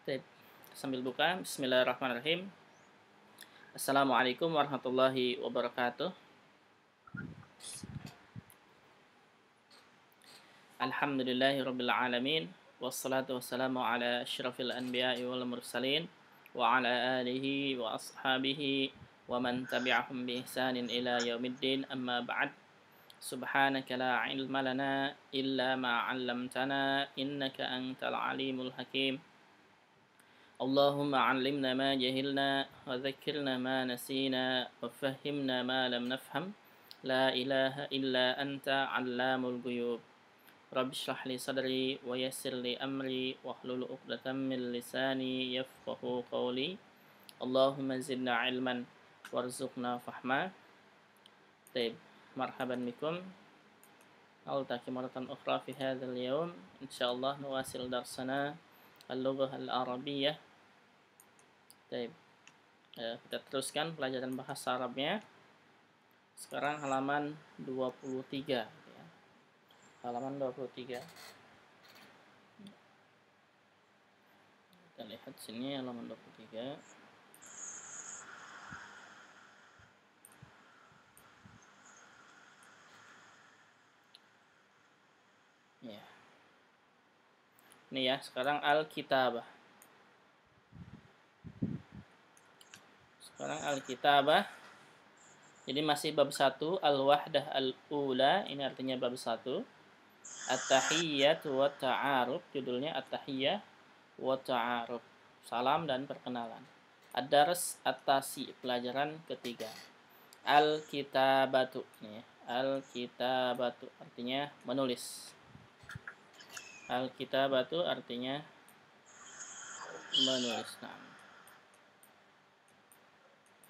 Baik, sambil buka, bismillahirrahmanirrahim. Assalamualaikum warahmatullahi wabarakatuh. Alhamdulillahi rabbil alamin. Wassalatu wassalamu ala asyrafil anbiya'i wal mursalin wa ala alihi wa ashabihi wa man tabi'ahum bi ihsanin ila yaumiddin, amma ba'd. Subhanaka la ilma lana illa ma 'allamtana innaka antal alimul hakim. Allahumma 'allimna ma jahilna wa dhakkirna ma nasina wa fahhimna ma lam nafham. La ilaha illa anta 'allamul ghuyub. Rabbi shrah li sadri wa yassir li amri wahlul 'uqdatam min lisani yafqahu qawli. Allahumma zidna 'ilman warzuqna fahma. Taib, marhaban bikum. Altaqi maratan ukhra fi hadzal yawm. Insyaallah nuwasil darsana al-lughah al-arabiyyah. Taib. Kita teruskan pelajaran bahasa Arabnya. Sekarang halaman 23 ya. Halaman 23. Kita lihat sini halaman 23. Ya. Ini ya, sekarang al-kitabah. Sekarang al-kitabah. Jadi masih bab 1, al-wahdah al-ula, ini artinya bab 1. At-tahiyyatu wa ta'aruf, judulnya at-tahiyyah wa ta'aruf. Salam dan perkenalan. Ad-dars at-tasi, pelajaran ketiga. Al-kitabatu, ya. Al-kitabatu artinya menulis. Al-kitabatu artinya menulis. Nah,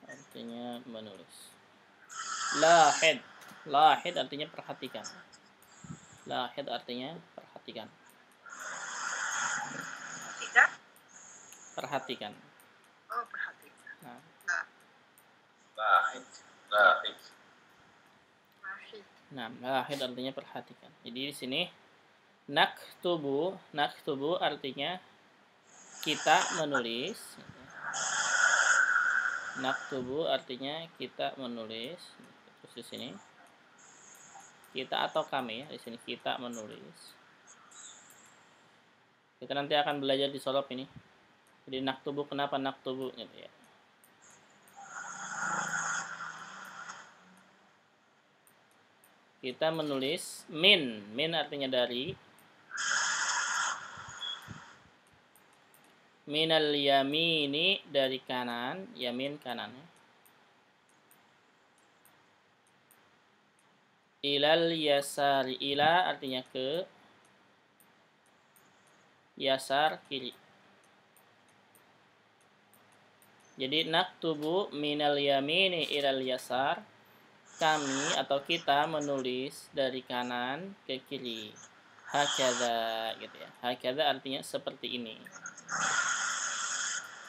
artinya menulis. Lahid. Lahid artinya perhatikan. Lahid artinya perhatikan. Perhatikan. Oh, perhatikan. Nah. Lahid. Nah, lahid artinya perhatikan. Jadi di sini naktubu artinya kita menulis. Naktubu artinya kita menulis. Terus di sini kita atau kami ya, di sini kita menulis. Kita nanti akan belajar di sorop ini. Jadi naktubu, kenapa naktubu gitu ya. Kita menulis min artinya dari. Minal yamini dari kanan, yamin kanannya. Ilal yasari, ila artinya ke, yasar kiri. Jadi naktubu minal yamini ilal yasar, kami atau kita menulis dari kanan ke kiri. Hakadha gitu ya. Hakadha artinya seperti ini.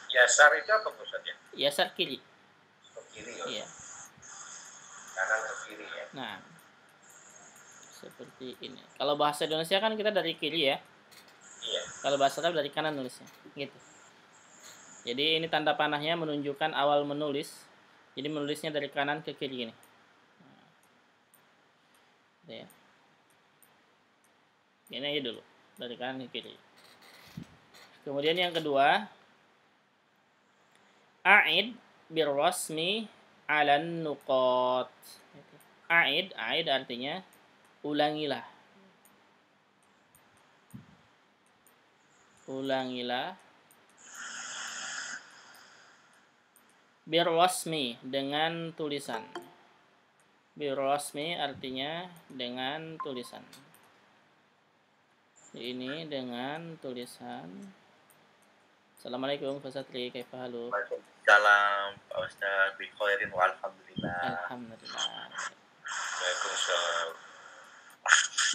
Yasar itu apa maksudnya? Yasar kiri. Ke kiri ya? Iya. Kanan ke kiri ya? Nah, seperti ini. Kalau bahasa Indonesia kan kita dari kiri ya. Iya. Kalau bahasa Arab dari kanan nulisnya. Gitu. Jadi ini tanda panahnya menunjukkan awal menulis. Jadi menulisnya dari kanan ke kiri ini. Nah, ya. Ini aja dulu. Dari kanan ke kiri. Kemudian yang kedua, a'id birrasmi 'alan nuqat. A'id artinya ulangilah. Ulangilah. Birrasmi dengan tulisan. Birrasmi artinya dengan tulisan. Ini dengan tulisan. Assalamualaikum Pak Satri, kaifa haluk? Waalaikumsalam Pak Ustaz, bi khairin wa alhamdulillah. Alhamdulillah. Waalaikumsalam.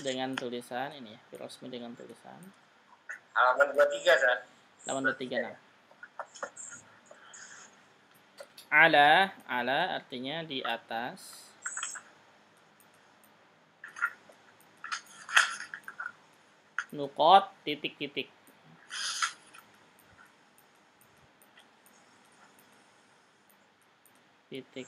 Dengan tulisan ini ya, birrasmi dengan tulisan. Halaman 23 Ustaz. Halaman 23 nah. Ala artinya di atas. Nuqat titik-titik. titik.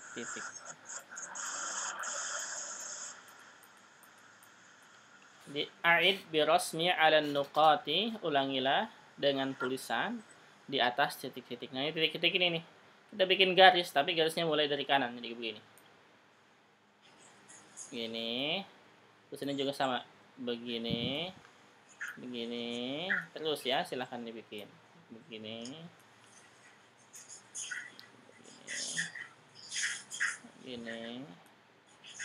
Di a'id birasmi 'ala nuqati, ulangilah dengan tulisan di atas titik-titik. Nah, ini titik-titik ini nih. Kita bikin garis, tapi garisnya mulai dari kanan, jadi begini. Gini. Terus ini juga sama. Begini. Terus ya, silahkan dibikin. Begini.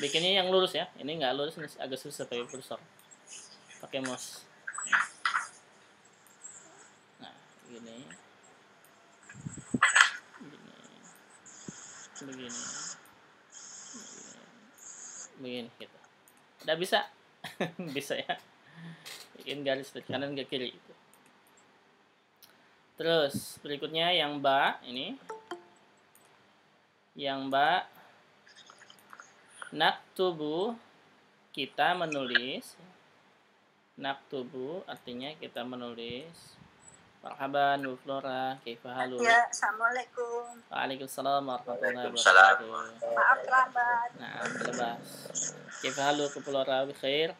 Bikinnya yang lurus ya. Ini nggak lurus, ini agak susah pakai kursor. Pakai mouse. Nah, begini gitu. Udah bisa. Bisa ya. Bikin garis dari kanan ke kiri itu. Terus berikutnya yang ba ini. Yang ba, naktubu, kita menulis. Naktubu artinya kita menulis. Marhaban Bu Flora, kaifa halu? Ya, assalamualaikum. Waalaikumsalam warahmatullahi Waalaikumsalam. wabarakatuh. Maaf lambat. Nah, terlepas. Kaifa halu Bu Flora, bikhair?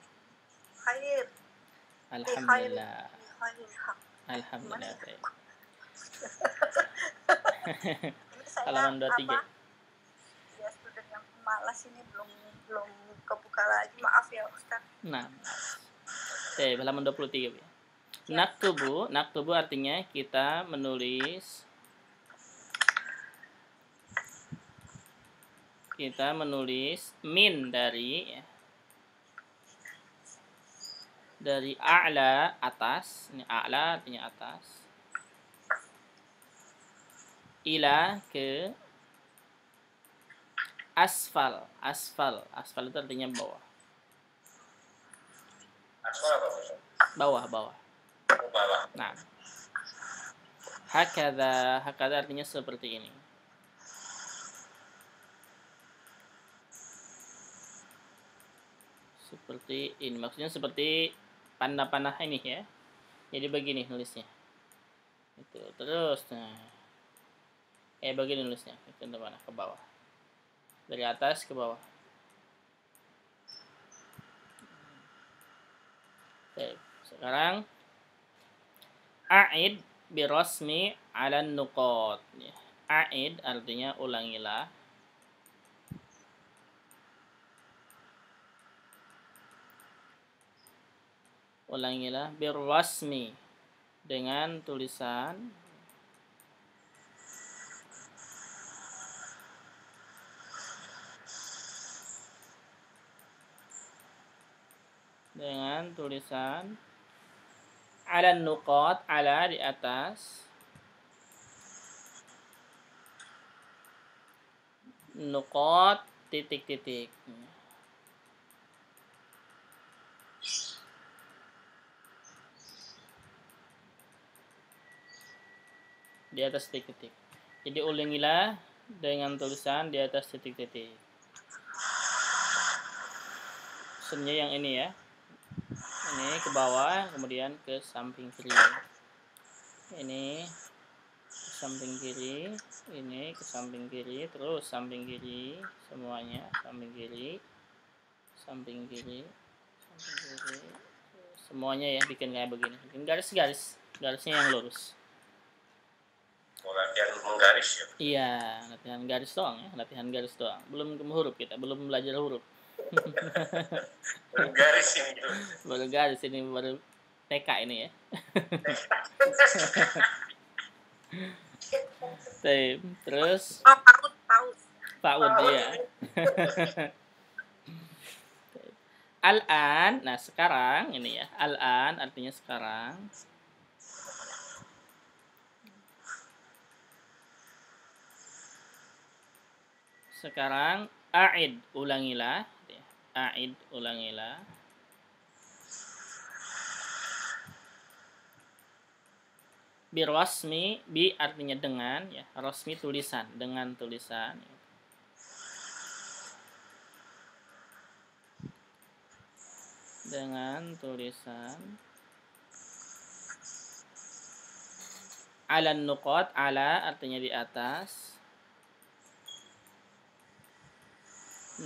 Khair. Alhamdulillah. Khair. Alhamdulillah. Baik. Ini saya Halaman 23. Ya, student yang malas ini belum kebuka lagi. Maaf ya, Ustaz. Nah. Oke, halaman 23 ya. Naktubu artinya kita menulis. Kita menulis min dari ya. Dari a'la, atas. Ini a'la artinya atas. Ila ke asfal. Asfal itu artinya bawah. Asal apa, Ustaz? Bawah. Bawah. Nah. Hakadha artinya seperti ini. Seperti ini. Maksudnya seperti panah-panah ini ya. Jadi begini nulisnya. Itu. Terus nah. Begini nulisnya. Itu mana? Ke bawah. Dari atas ke bawah. Oke. Sekarang a'id birasmi 'ala nuqat. A'id artinya ulangilah. Ulangilah birasmi dengan tulisan tulisan 'ala nuqat, 'ala di atas, nuqat titik-titik. Di atas titik-titik. Jadi ulangilah dengan tulisan di atas titik-titik. Maksudnya yang ini ya. Ini ke bawah, kemudian ke samping kiri. Ini ke samping kiri, ini ke samping kiri, terus samping kiri, semuanya samping kiri, samping kiri. Semuanya ya bikin kayak begini. Bikin garis-garis, garisnya yang lurus. Latihan menggaris ya? Iya, latihan garis doang ya, latihan garis doang. Belum ke huruf kita, belum belajar huruf. Baru garis ini gitu. Baru garis ini, baru TK ini ya. Terus PAUD ya. Al-an, nah sekarang ini ya. Al-an artinya sekarang. Sekarang a'id, ulangilah. A'id, ulangilah. Birasmi, bi artinya dengan ya. Rasmi tulisan, dengan tulisan. Dengan tulisan. Ala nuqat, ala artinya di atas.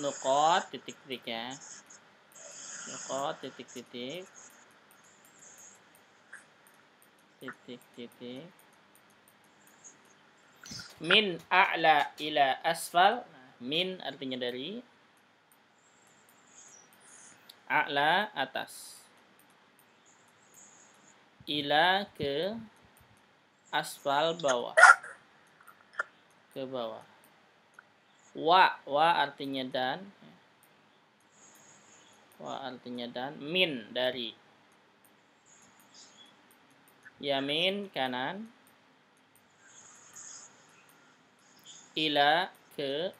Nukot titik-titik ya. Nukot titik-titik. Titik-titik. Min a'la ila asfal. Min artinya dari. A'la atas. Ila ke asfal bawah. Ke bawah. Wa artinya dan. Wa artinya dan. Min dari. Yamin kanan. Ila ke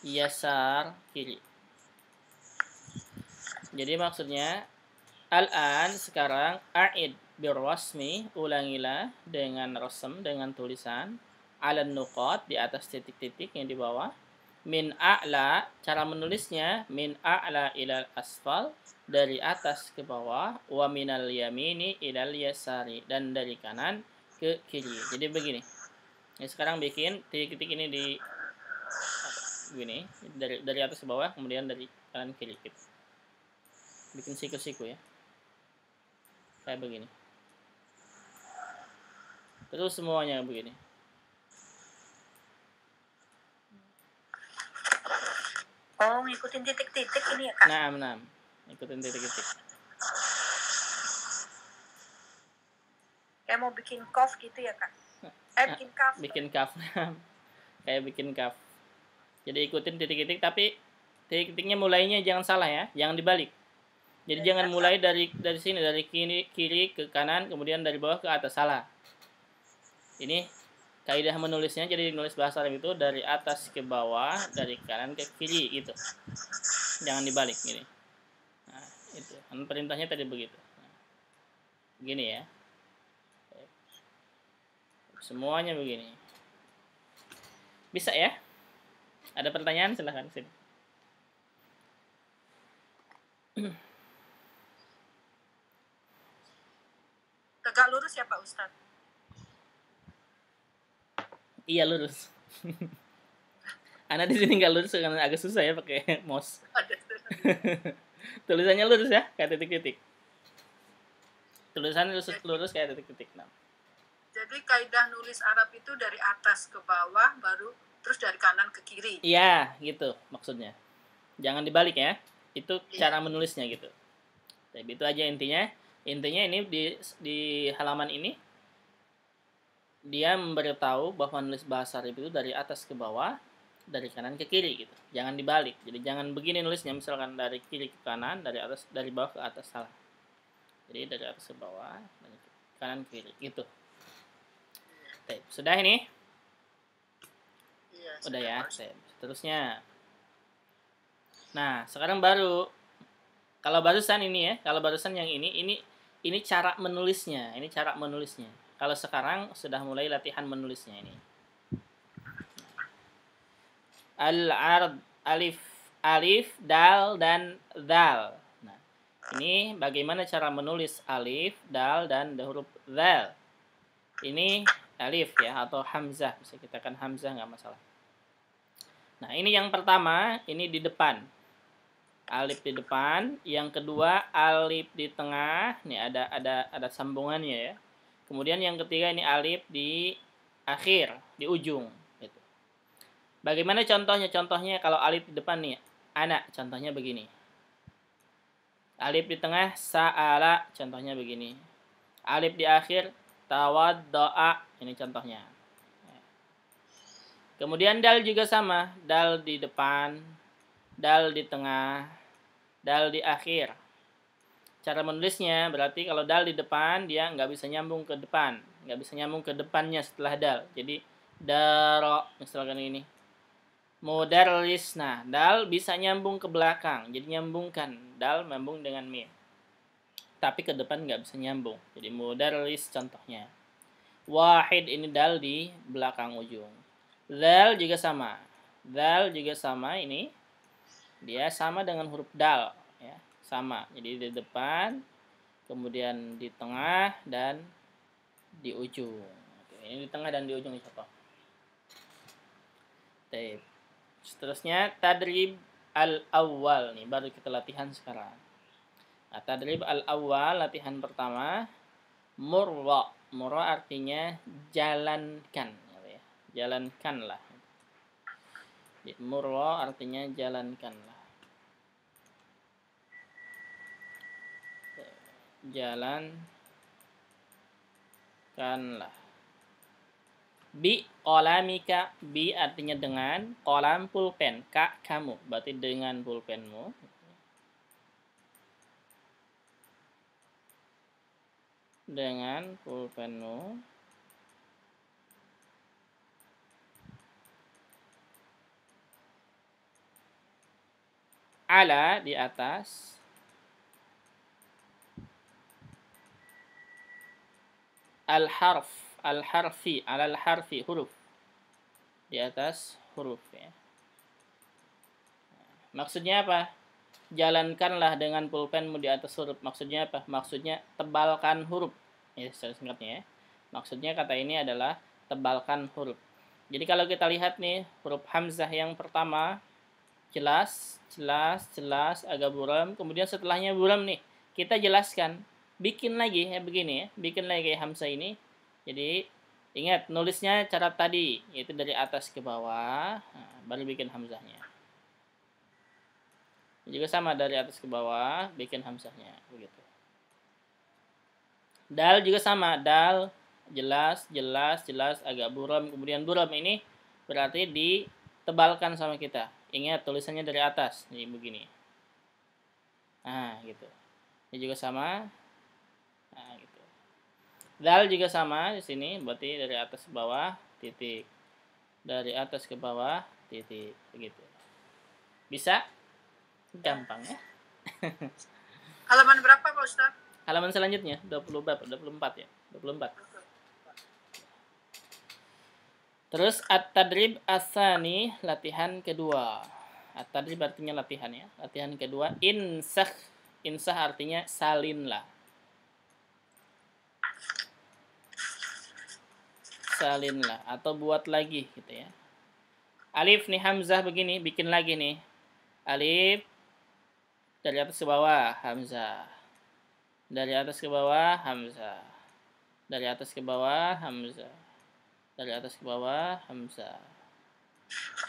yasar kiri. Jadi maksudnya al-an sekarang a'id birrasmi, ulangilah dengan rasm, dengan tulisan ala nuqat di atas titik-titik yang di bawah. Min a'la, cara menulisnya min a'la ilal asfal, dari atas ke bawah, wa minal yamini ilal yasari, dan dari kanan ke kiri. Jadi begini. Nah, sekarang bikin titik-titik ini di begini, dari atas ke bawah, kemudian dari kanan ke kiri gitu. Bikin siku-siku ya, kayak begini, terus semuanya begini. Oh, ngikutin titik-titik ini ya, Kak? Nah, ikutin titik-titik. Kayak mau bikin kaf gitu ya, Kak? Bikin kaf. Bikin kaf. Kayak bikin kaf. Jadi ikutin titik-titik, tapi titik-titiknya mulainya jangan salah ya, jangan dibalik. Jadi jangan mulai dari sini, dari kiri ke kanan, kemudian dari bawah ke atas, salah. Ini kaidah menulisnya, jadi nulis bahasa Arab itu dari atas ke bawah, dari kanan ke kiri gitu. Jangan dibalik gini. Nah, itu. Kan perintahnya tadi begitu. Nah, gini ya. Semuanya begini. Bisa ya? Ada pertanyaan, silahkan sini. Tegak lurus ya Pak Ustadz? Iya lurus. Anak di sini nggak lurus karena agak susah ya pakai mouse. Tulisannya lurus ya, kayak titik-titik. Tulisannya lurus kayak titik-titik. Nah. Jadi kaidah nulis Arab itu dari atas ke bawah, baru terus dari kanan ke kiri. Iya, gitu maksudnya. Jangan dibalik ya. Itu cara menulisnya gitu. Tapi itu aja intinya. Intinya ini di halaman ini dia memberitahu bahwa nulis bahasa Arab itu dari atas ke bawah, dari kanan ke kiri gitu. Jangan dibalik. Jadi jangan begini nulisnya, misalkan dari kiri ke kanan, dari bawah ke atas, salah. Jadi dari atas ke bawah, dari kanan ke kiri gitu. Oke, sudah ini? Iya, udah ya. Terusnya. Nah, sekarang baru kalau barusan ini ya, kalau barusan yang ini cara menulisnya, ini cara menulisnya. Kalau sekarang sudah mulai latihan menulisnya ini. Al-ard, alif, dal, dan dal. Nah, ini bagaimana cara menulis alif, dal, dan huruf dal. Ini alif ya, atau hamzah. Bisa kita kan hamzah, nggak masalah. Nah, ini yang pertama, ini di depan. Alif di depan. Yang kedua, alif di tengah. Nih ada sambungannya ya. Kemudian yang ketiga ini alif di akhir, di ujung. Gitu. Bagaimana contohnya? Contohnya kalau alif di depan nih, anak, contohnya begini. Alif di tengah, sa'ala, contohnya begini. Alif di akhir, tawaddo'a, ini contohnya. Kemudian dal juga sama, dal di depan, dal di tengah, dal di akhir. Cara menulisnya berarti kalau dal di depan dia nggak bisa nyambung ke depan, nggak bisa nyambung ke depannya setelah dal. Jadi daro misalkan ini. Mudarris, nah dal bisa nyambung ke belakang, jadi nyambungkan dal nyambung dengan mim. Tapi ke depan nggak bisa nyambung. Jadi mudarris contohnya. Wahid ini dal di belakang ujung. Dal juga sama. Dal juga sama ini. Dia sama dengan huruf dal ya. Sama. Jadi di depan, kemudian di tengah dan di ujung. Oke, ini di tengah dan di ujung contoh. Seterusnya tadrib al-awwal nih, baru kita latihan sekarang. Nah, tadrib al-awwal, latihan pertama. Murra. Murra artinya jalankan, ya. Jalankanlah. Murra artinya jalankanlah. Jalankanlah. Bi qalamika, bi artinya dengan, qalam pulpen, ka kamu, berarti dengan pulpenmu. Dengan pulpenmu. Ala di atas. Al-harf, al-harfi, alal harfi, huruf. Di atas huruf, ya. Maksudnya apa? Jalankanlah dengan pulpenmu di atas huruf. Maksudnya apa? Maksudnya tebalkan huruf. Ya, secara singkatnya ya. Maksudnya kata ini adalah tebalkan huruf. Jadi kalau kita lihat nih, huruf hamzah yang pertama jelas, agak buram. Kemudian setelahnya buram nih. Kita jelaskan. Bikin lagi ya begini ya. Bikin lagi hamzah ini. Jadi ingat nulisnya cara tadi, yaitu dari atas ke bawah. Nah, baru bikin hamzahnya. Juga sama dari atas ke bawah, bikin hamzahnya begitu. Dal juga sama, dal jelas, agak buram, kemudian buram ini berarti ditebalkan sama kita. Ingat tulisannya dari atas, nih begini. Nah, gitu. Ini juga sama. Nah, gitu. Dal juga sama di sini, berarti dari atas ke bawah, titik. Dari atas ke bawah, titik, begitu. Bisa? Gampang ya. Halaman berapa Pak Ustaz? Halaman selanjutnya 24 ya. 24. Terus at-tadrib as-tsani, latihan kedua. At-tadrib artinya latihan ya. Latihan kedua, insakh. Insah artinya salinlah. Salinlah atau buat lagi gitu ya. Alif nih hamzah begini, bikin lagi nih. Alif dari atas ke bawah, hamzah. Dari atas ke bawah, hamzah. Dari atas ke bawah, hamzah. Dari atas ke bawah, hamzah.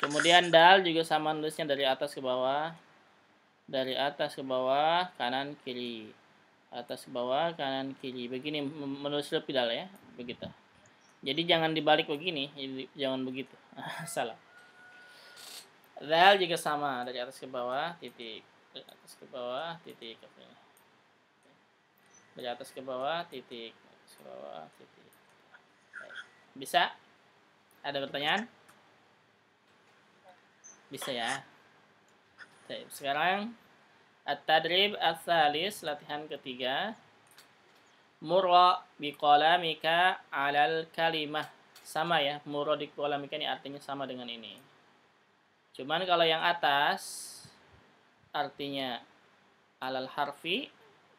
Kemudian dal juga sama nulisnya dari atas ke bawah. Dari atas ke bawah, kanan kiri. Atas ke bawah, kanan kiri. Begini menulis dal ya, begitu. Jadi jangan dibalik begini, jangan begitu. Salah. Dal juga sama dari atas ke bawah, titik. Dari atas ke bawah, titik. Dari atas ke bawah, titik. Dari atas ke bawah, titik. Bisa? Ada pertanyaan? Bisa ya. Sekarang at-tadrib ats-tsalis, latihan ketiga. Murra biqalamika 'alal kalimah. Sama ya, murra biqalamika ini artinya sama dengan ini. Cuman kalau yang atas artinya alal harfi,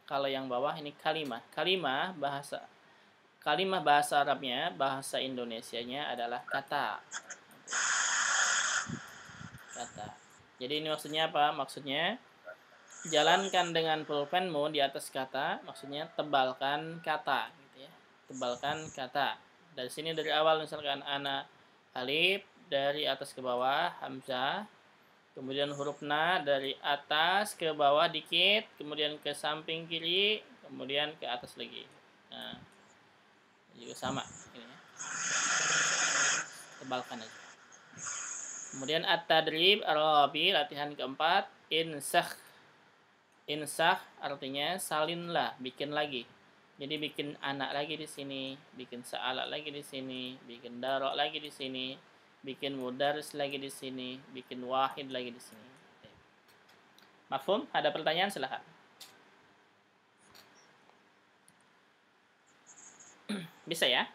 kalau yang bawah ini kalimah. Kalimah bahasa Arabnya, bahasa Indonesianya adalah kata. Kata. Jadi ini maksudnya apa? Maksudnya jalankan dengan pulpenmu di atas kata, maksudnya tebalkan kata gitu ya. Tebalkan kata. Dari sini dari awal misalkan ana alif, dari atas ke bawah hamzah. Kemudian huruf na dari atas ke bawah dikit, kemudian ke samping kiri, kemudian ke atas lagi. Nah, juga sama ini ya. Tebalkan aja. Kemudian at-tadrib ar-rabi, latihan keempat, insakh. Insakh artinya salinlah, bikin lagi. Jadi bikin anak lagi di sini, bikin sa'alat lagi di sini, bikin darok lagi di sini, bikin mudaris lagi di sini, bikin wahid lagi di sini. Mafhum? Ada pertanyaan? Silahkan. Bisa ya?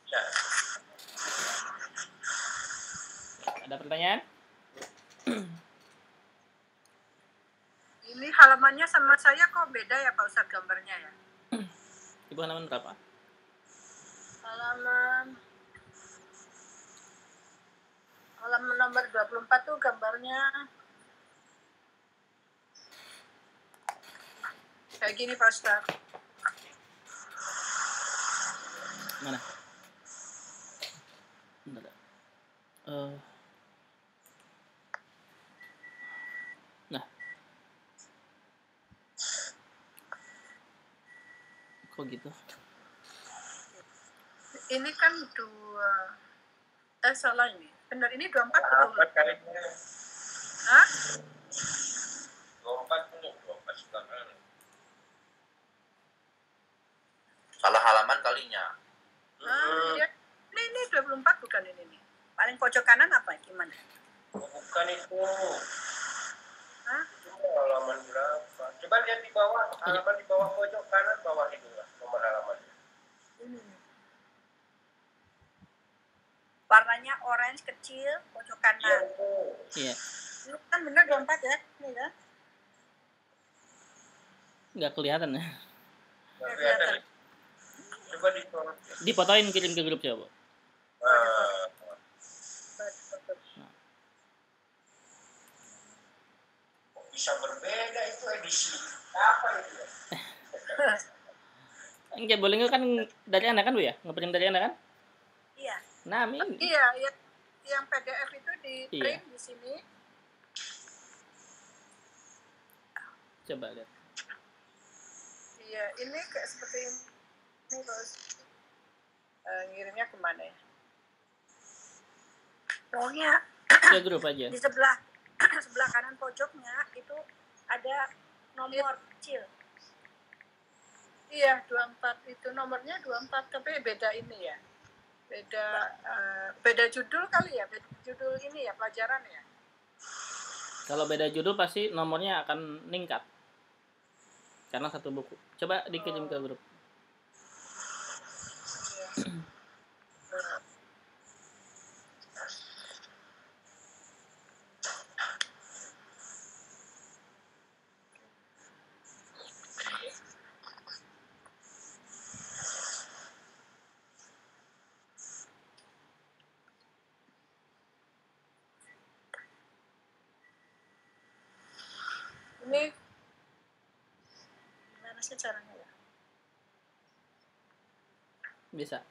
Ya. Ada pertanyaan? Ini halamannya sama saya kok beda ya Pak Ustadz gambarnya ya? Ibu halaman berapa? Halaman Halaman nomor 24 tuh gambarnya kayak gini Pak Ustaz. Mana? Bentar. Nah, kok gitu? Ini kan salah ini. Benar ini 24 betul. kalinya. Hah? 24 penuh, 24 setengah. Salah halaman kalinya. Iya. Ini 24 bukan ini nih. Paling pojok kanan apa gimana? Bukan itu. Hah? Halaman berapa? Coba lihat di bawah, halaman di bawah pojok kanan, bawah itu lah, nomor halamannya. Ini. Warnanya orange kecil, pojok kanan. Iya. Ini kan benar 24 ya? Ini ya. Nggak kelihatan ya. Nggak kelihatan. Coba disorot. Difotoin, kirim ke grup coba. Bisa berbeda itu edisi. Apa itu ya? Enggak boleh nggak kan dari Anda kan Bu ya? Ngeprint dari Anda kan? Iya. Nah, ini. Iya, yang PDF itu di print di sini. Coba lihat. Iya, ini kayak seperti ini terus ngirimnya kemana ya? Pokoknya Ke grup aja. di sebelah kanan pojoknya itu ada nomor kecil. Iya, 24 itu nomornya 24 tapi beda ini ya. Beda judul kali ya, beda judul ini ya pelajaran ya. Kalau beda judul pasti nomornya akan meningkat. Karena satu buku. Coba dikirim ke grup. Ini gimana sih caranya ya? Bisa.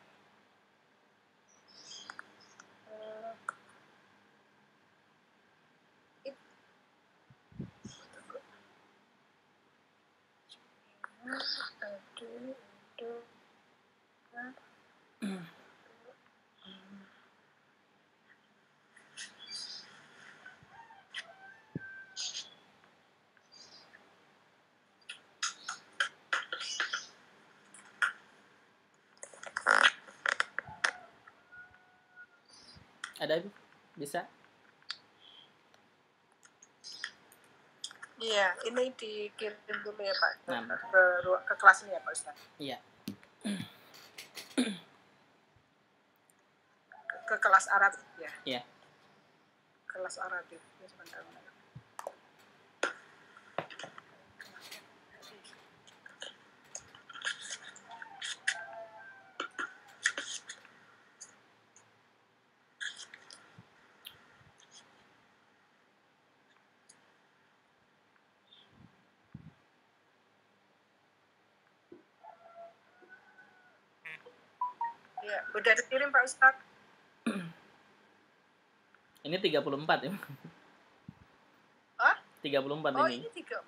Ada Bu? Bisa? Iya, ini dikirim dulu ya Pak Nah. ke kelas ini ya Pak Ustaz. Iya. Ke kelas Arab ya. Iya. Kelas Arab itu sebentar. Ya, udah dikirim Pak Ustaz. Ini 34 ya. Hah? 34 Oh, ini. ini 3.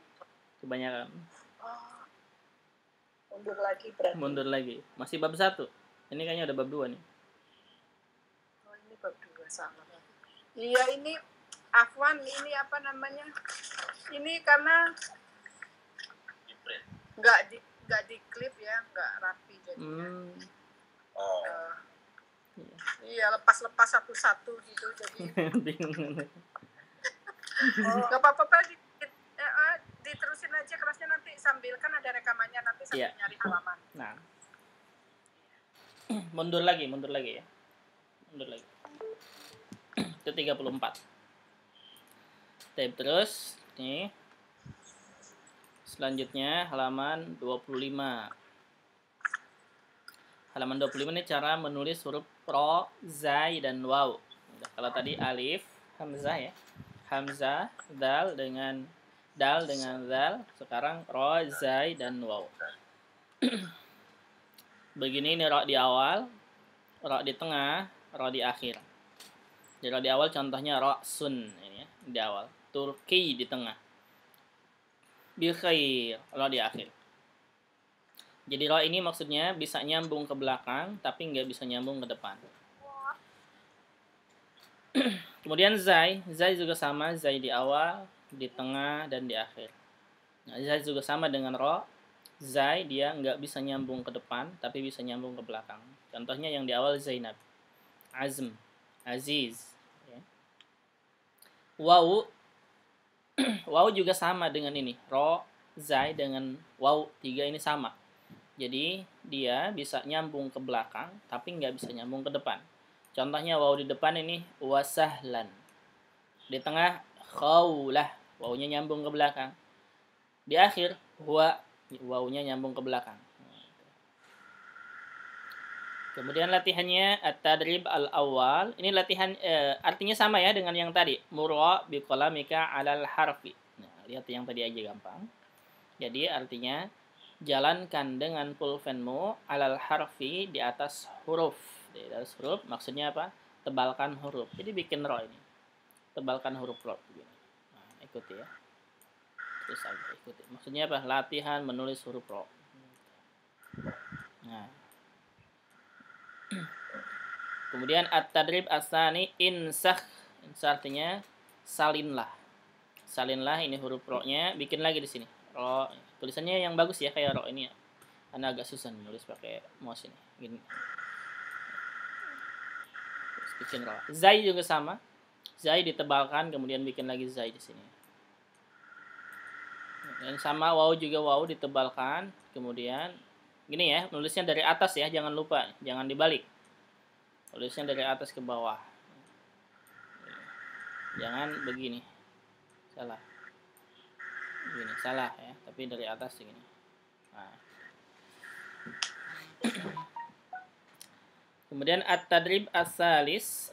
Kebanyakan. Oh. Mundur lagi berarti. Mundur lagi. Masih bab 1. Ini kayaknya udah bab 2 nih. Oh, ini bab 2 sama. Iya, ini Afwan, ini apa namanya? Ini karena nggak di klip ya, nggak rapi jadinya. Iya, lepas-lepas satu-satu gitu jadi. Bingung. Gak apa-apa Pak, diterusin aja kelasnya nanti sambil kan ada rekamannya nanti sambil nyari halaman. Nah. Mundur lagi ya. Mundur lagi. Itu 34. Tab terus nih. Selanjutnya halaman 25. Halaman 25 ini cara menulis huruf ro, zai, dan waw. Kalau tadi alif, hamzah ya. Hamzah, dal dengan zal, sekarang ro, zai dan waw. Begini ini ro di awal, ro di tengah, ro di akhir. Jadi ro di awal contohnya ro sun ini ya, di awal. Turki di tengah. Bi khair, ro di akhir. Jadi ro ini maksudnya bisa nyambung ke belakang tapi nggak bisa nyambung ke depan. Kemudian zai juga sama, zai di awal, di tengah dan di akhir. Nah, zai juga sama dengan ro. Zai dia nggak bisa nyambung ke depan tapi bisa nyambung ke belakang. Contohnya yang di awal Zainab, Azm, Aziz. Ya. Waw, waw juga sama dengan ini. Ro, zai dengan waw 3 ini sama. Jadi dia bisa nyambung ke belakang tapi nggak bisa nyambung ke depan. Contohnya waw di depan ini wasahlan. Di tengah khawlah, wawnya nyambung ke belakang. Di akhir huwa, wawnya nyambung ke belakang. Kemudian latihannya at-tadrib al-awwal. Ini latihan artinya sama ya dengan yang tadi. Murwa biqalamika 'alal harfi. Nah, lihat yang tadi aja gampang. Jadi artinya jalankan dengan pulpenmu 'alal harfi di atas huruf. Di atas huruf maksudnya apa? Tebalkan huruf. Jadi bikin ro ini. Tebalkan huruf ro. Nah, ikuti ya. Terus aja ikuti. Maksudnya apa? Latihan menulis huruf ro. Nah. Kemudian at-tadrib as-tsani insakh. Insakh artinya salinlah. Salinlah ini huruf ro-nya, bikin lagi di sini. Ro. Tulisannya yang bagus ya kayak ro ini ya. Karena agak susah nulis pakai mouse ini. Gini. Terus bikin ro. Zai juga sama. Zai ditebalkan kemudian bikin lagi zai di sini. Dan sama waw juga waw ditebalkan kemudian gini ya, nulisnya dari atas ya, jangan lupa, jangan dibalik. Tulisnya dari atas ke bawah. Jangan begini. Salah. Begini, salah ya, tapi dari atas begini. Nah. Kemudian at-tadrib as-salis,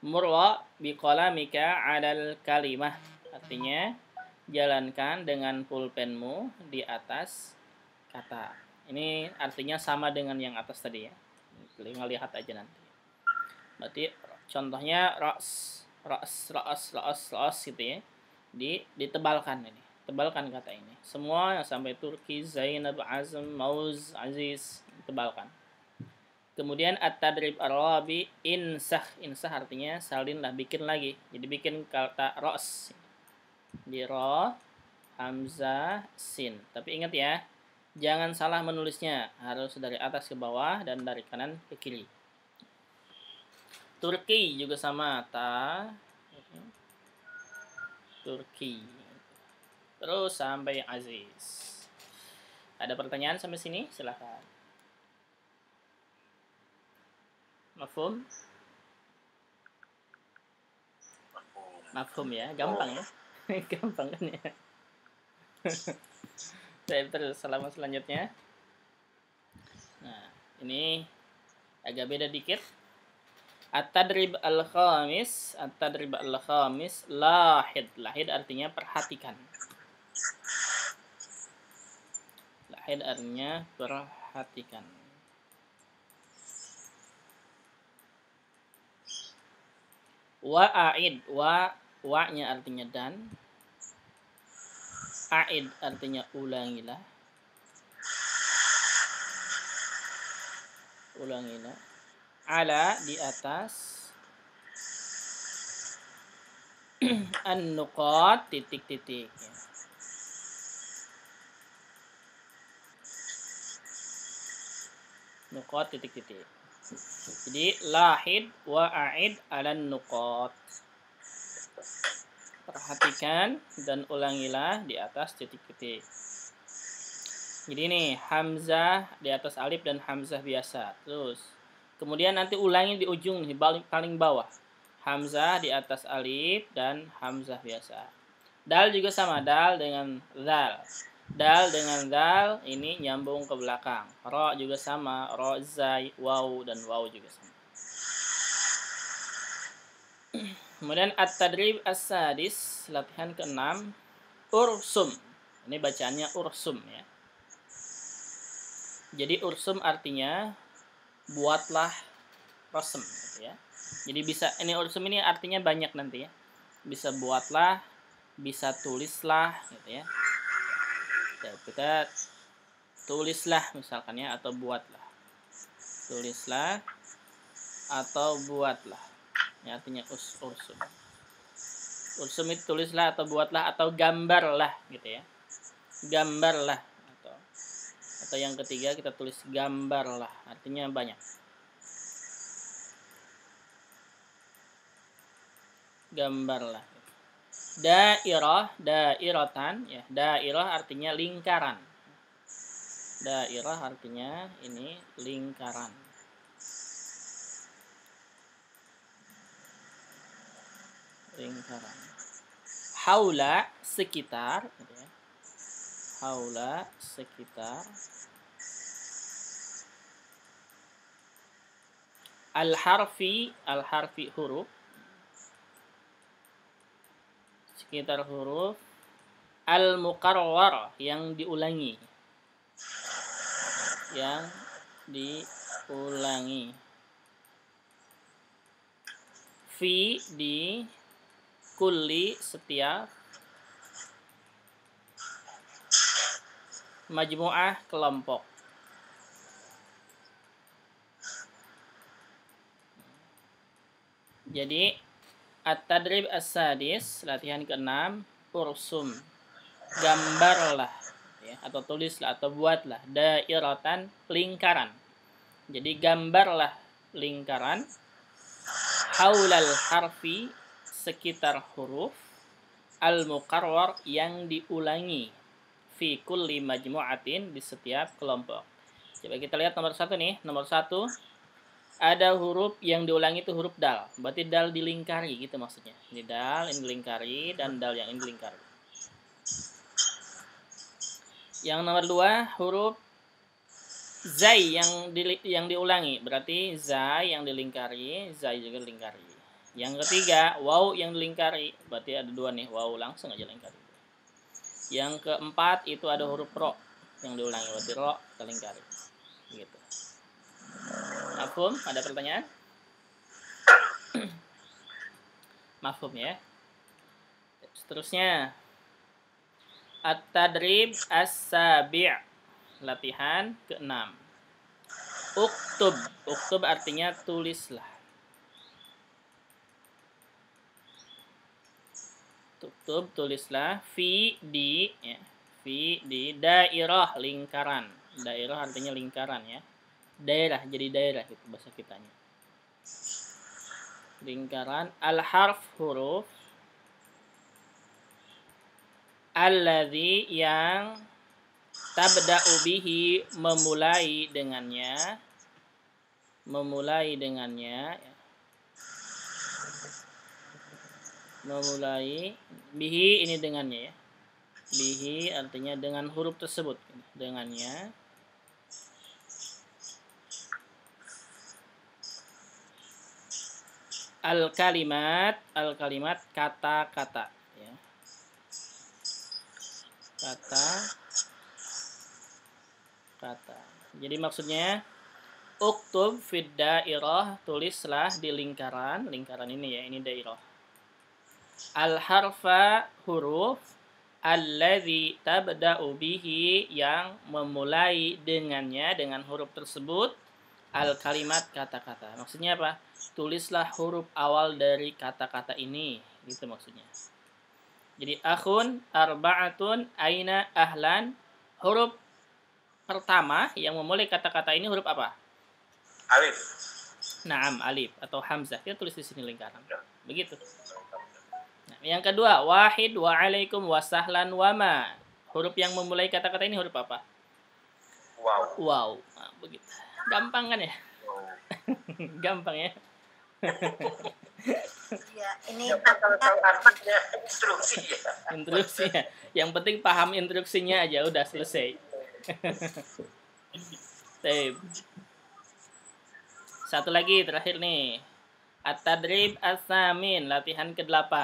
murwa biqalamika 'alal kalimah. Artinya jalankan dengan pulpenmu di atas kata. Ini artinya sama dengan yang atas tadi ya. Lihat aja nanti. Berarti contohnya ras gitu ya. Ditebalkan ini. Tebalkan kata ini. Semua yang sampai Turki, Zainab, Azm, Mauz, Aziz tebalkan. Kemudian at-tadrib ar-rabi insakh. Insakh artinya salinlah, bikin lagi. Jadi bikin kata ras. Di ra, hamzah, sin. Tapi ingat ya, jangan salah menulisnya. Harus dari atas ke bawah dan dari kanan ke kiri. Turki juga sama. Ta. Turki. Terus sampai Aziz. Ada pertanyaan sampai sini? Silahkan. Mafhum? Mafhum ya. Gampang ya. Gampang kan ya. Saya terus selama selanjutnya. Nah, ini agak beda dikit. At-tadrib al-khamis, lahid. Lahid artinya perhatikan. Lahid artinya perhatikan. Wa'aid, wa-nya artinya dan. Aid artinya ulangilah. Ulangilah. Ala di atas. An-nuqat titik-titik. Nuqat titik-titik. Jadi lahid wa a'id alan nuqat. Perhatikan dan ulangilah di atas titik-titik. Jadi ini hamzah di atas alif dan hamzah biasa. Terus kemudian nanti ulangi di ujung di paling bawah. Hamzah di atas alif dan hamzah biasa. Dal juga sama, dal dengan zal. Dal dengan dal ini nyambung ke belakang. Ro juga sama, ro, zai, waw dan waw juga sama. Kemudian at-tadrib as-sadis, latihan ke-6, ursum. Ini bacaannya ursum ya. Jadi ursum artinya buatlah rasem gitu ya. Jadi bisa, ini ursum ini artinya banyak nanti ya. Bisa buatlah, bisa tulislah gitu ya. Kita tulislah misalkan ya, atau buatlah. Tulislah atau buatlah. Ya, artinya ursum. Ursum itu tulislah atau buatlah atau gambarlah gitu ya. Gambarlah atau yang ketiga kita tulis gambarlah, artinya banyak. Gambarlah. Dairah, dairatan ya. Dairah artinya lingkaran. Dairah artinya ini lingkaran. Lingkaran. Haula sekitar gitu ya. Haula sekitar. Al-harfi huruf. Sekitar huruf. Al-mukarrar yang diulangi. Yang diulangi. Fi di kulli setiap. Majmu'ah kelompok. Jadi at-tadrib as-sadis, latihan ke-6, ursum. Gambarlah ya, atau tulislah atau buatlah dairatan lingkaran. Jadi gambarlah lingkaran haulal harfi sekitar huruf al-mukarrar yang diulangi fi kulli majmu'atin di setiap kelompok. Coba kita lihat nomor 1 nih. Nomor 1 ada huruf yang diulangi itu huruf dal. Berarti dal dilingkari gitu maksudnya. Ini dal, ini dilingkari, dan dal yang ini dilingkari. Yang nomor 2 huruf zai yang diulangi. Berarti zai yang dilingkari, zai juga dilingkari. Yang ketiga waw yang dilingkari. Berarti ada 2 nih, waw langsung aja lingkari. Yang keempat itu ada huruf ro yang diulangi. Berarti ro dilingkari. Gitu. Mafhum? Ada pertanyaan? Mafhum ya. Seterusnya at-tadrib as-sabi', latihan ke-6. Uktub. Uktub artinya tulislah. Uktub tulislah fi di ya. Fi di dairah lingkaran. Dairah artinya lingkaran ya. Daerah, jadi daerah itu bahasa kitanya. Lingkaran. Al-harf huruf. Alladzi yang tabda'u bihi memulai dengannya. Memulai dengannya. Memulai. Bihi ini dengannya ya. Bihi artinya dengan huruf tersebut. Dengannya. Al-kalimat kata-kata ya. Kata. Jadi maksudnya uktub fid dairah, tulislah di lingkaran ini ya, ini dairah. Al-harfa huruf alladzi tabda'u bihi yang memulai dengannya, dengan huruf tersebut. Al-kalimat kata-kata. Maksudnya apa? Tulislah huruf awal dari kata-kata ini, gitu maksudnya. Jadi akhun, arba'atun, aina, ahlan. Huruf pertama yang memulai kata-kata ini huruf apa? Alif. Naam, alif atau hamzah. Kita tulis di sini lingkaran. Begitu. Nah, yang kedua, wahid, wa'alaikum, wasahlan, wama. Huruf yang memulai kata-kata ini huruf apa? Wow. Nah, begitu. Gampang kan ya? Gampang ya? Ya, ini kalau tahu artinya instruksi ya. Instruksi ya. Yang penting paham instruksinya aja, udah selesai. Satu lagi terakhir nih. At-tadrib as-samin, latihan ke-8.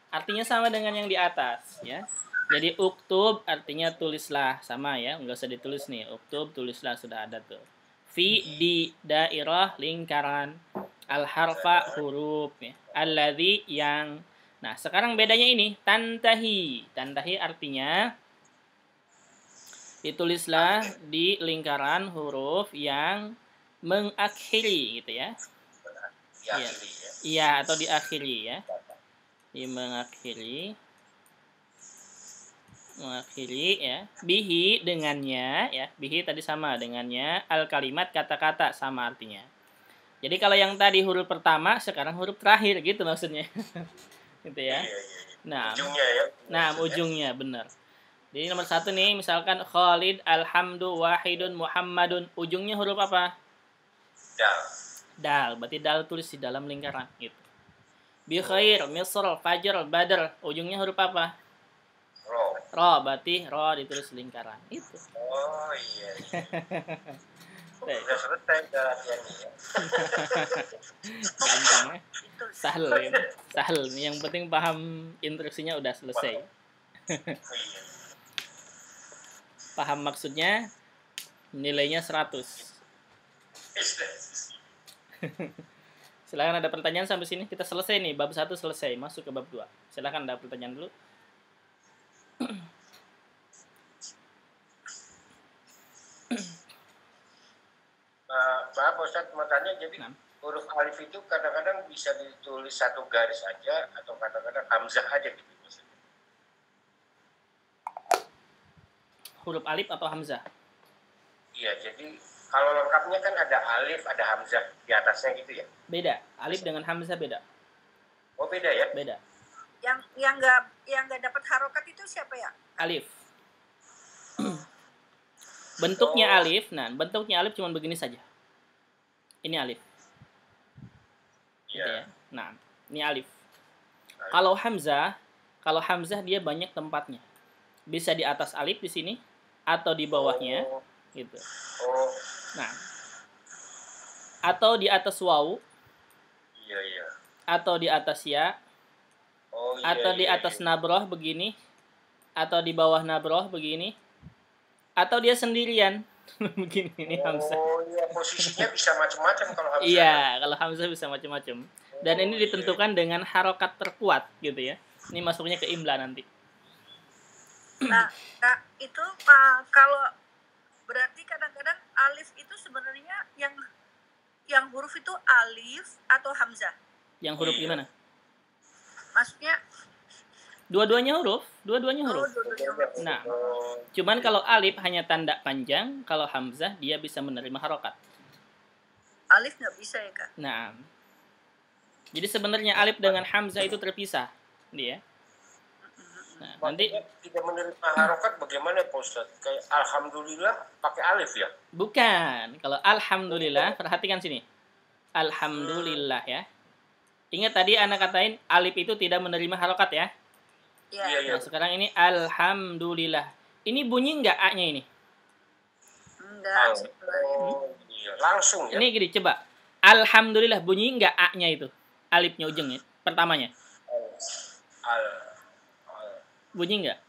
Artinya sama dengan yang di atas, ya. Jadi uktub artinya tulislah, sama ya, enggak usah ditulis nih. Uktub tulislah, sudah ada tuh. Fi di dairah lingkaran, al-harfa huruf ya. Alladzi yang. Nah, sekarang bedanya ini tantahi. Tantahi artinya ditulislah di lingkaran huruf yang mengakhiri gitu ya. Iya. Iya, atau diakhiri ya. Di mengakhiri ya. Bihi dengannya ya. Bihi tadi sama dengannya. Al kalimat kata-kata sama artinya. Jadi kalau yang tadi huruf pertama, sekarang huruf terakhir gitu maksudnya. Gitu ya. Nah, ujungnya ya. Nah, ujungnya benar. Jadi nomor 1 nih, misalkan Khalid, Alhamdu, Wahidun, Muhammadun. Ujungnya huruf apa? Dal. Dal. Berarti dal tulis di dalam lingkaran gitu. Bi khair, Misr, Fajr, Badr. Ujungnya huruf apa? Ro. Ro. Berarti ro ditulis lingkaran. Itu. Oh iya. Udah selesai latihannya ya. Gampang ya. Sahel ya. Sahel. Yang penting paham instruksinya udah selesai. Paham maksudnya, nilainya 100. Silakan, ada pertanyaan sampai sini. Kita selesai nih, bab 1 selesai, masuk ke bab 2. Silakan, ada pertanyaan dulu. Maaf Ustaz, mau tanya, jadi huruf alif itu kadang-kadang bisa ditulis satu garis aja atau kadang-kadang hamzah aja gitu maksudnya. Huruf alif atau hamzah? Iya, jadi kalau lengkapnya kan ada alif, ada hamzah di atasnya gitu ya. Beda, alif dengan hamzah beda. Oh beda ya? Beda. Yang nggak dapat harokat itu siapa ya? Alif. Bentuknya alif, nah bentuknya alif cuma begini saja. Ini alif. Gitu ya. Nah, ini alif. Kalau hamzah dia banyak tempatnya. Bisa di atas alif di sini atau di bawahnya, gitu. Nah, atau di atas wawu. Iya. Atau di atas ya. Atau di atas nabroh begini. Atau di bawah nabroh begini. Atau dia sendirian. Begini, ini hamzah. Oh iya, posisinya bisa macam-macam kalau hamzah. Iya, kalau hamzah bisa macam-macam. Dan ini ditentukan dengan harokat terkuat gitu ya. Ini masuknya ke imla nanti. Nah itu kalau berarti kadang-kadang alif itu sebenarnya yang huruf itu alif atau hamzah? Yang huruf gimana? Maksudnya Dua-duanya huruf. Nah, cuman kalau alif hanya tanda panjang, kalau hamzah dia bisa menerima harokat. Alif nggak bisa ya Kak? Nah, jadi sebenarnya alif dengan hamzah itu terpisah, dia. Nah, nanti tidak menerima harokat bagaimana Pak Ustaz? Kayak alhamdulillah pakai alif ya? Bukan. Kalau alhamdulillah, perhatikan sini. Alhamdulillah ya. Ingat tadi anak katain alif itu tidak menerima harokat ya. Iya. Nah, sekarang ini alhamdulillah. Ini bunyi enggak A-nya ini? Enggak. Iya, langsung ya. Ini gini, coba. Alhamdulillah bunyi enggak A-nya itu? Alifnya ujungnya, pertamanya. Bunyi enggak?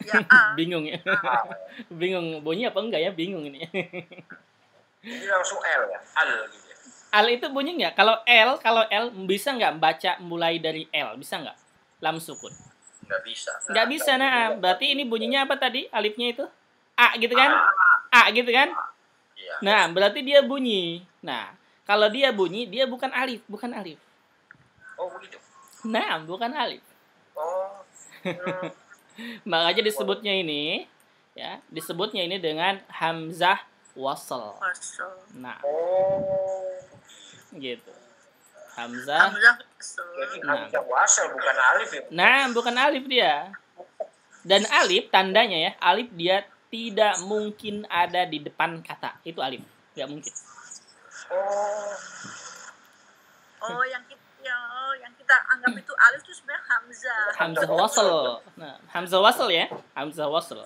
Ya, A. Bingung ya. Bingung bunyi apa enggak ya? Bingung ini. Jadi langsung L ya, al gitu ya. Al itu bunyi enggak? Kalau L bisa enggak baca mulai dari L? Bisa enggak? Lam sukun. Nggak bisa. Nggak bisa, nah. Berarti ini bunyinya apa tadi? Alifnya itu? A gitu kan? A gitu kan? Iya. Nah, berarti dia bunyi. Nah, kalau dia bunyi, dia bukan alif. Oh, begitu. Nah, bukan alif. Oh. Makanya disebutnya ini, ya, disebutnya ini dengan hamzah wasl. Nah, gitu. Hamzah Jadi hamzah wasl bukan alif ya? Nah, bukan alif dia. Dan alif tandanya ya, alif dia tidak mungkin ada di depan kata. Itu alif, nggak mungkin. Oh, yang kita anggap itu alif itu sebenarnya hamzah. Hamzah wasl. Nah, hamzah wasl ya, hamzah wasl.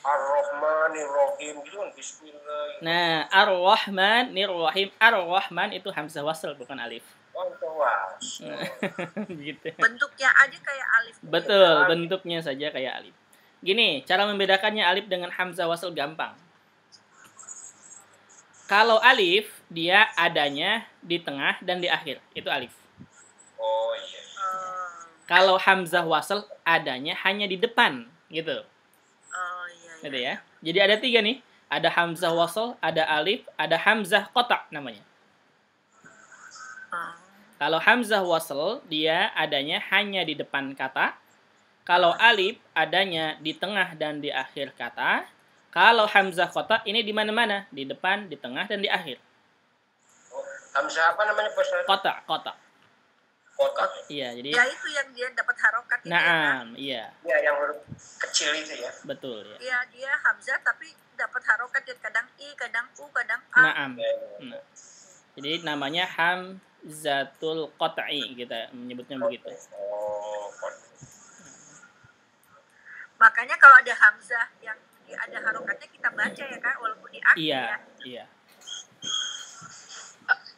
Ar-Rahman Bismillahirrahmanirrahim gitu kan, Bismillah. Nah, Ar-Rahman, Nir-Rahim, Ar-Rahman itu hamzah wasl bukan alif. Oh, itu was. Nah, gitu. Bentuknya aja kayak alif. Betul, bentuknya saja kayak alif. Gini, cara membedakannya alif dengan hamzah wasl gampang. Kalau alif, dia adanya di tengah dan di akhir. Itu alif. Oh iya. Kalau hamzah wasl adanya hanya di depan, gitu. Oh iya. Gitu ya. Jadi ada 3 nih. Ada hamzah wasl, ada alif, ada hamzah qata' namanya. Kalau hamzah wasl, dia adanya hanya di depan kata. Kalau alif, adanya di tengah dan di akhir kata. Kalau hamzah qata' ini di mana-mana, di depan, di tengah, dan di akhir. Oh, hamzah apa namanya Pak Ustaz? Qata'. Kotak. Iya, jadi Ya itu yang dia dapat harokat itu. Naam, iya. Ya, yang huruf kecil itu ya. Betul ya. Iya, dia hamzah tapi dapat harokat dia kadang i, kadang u, kadang a. Naam. Nah. Jadi namanya hamzatul qat'i, kita menyebutnya begitu. Oh, Makanya kalau ada hamzah yang ada harokatnya kita baca ya Kak, walaupun di akhir Iya, ya. iya.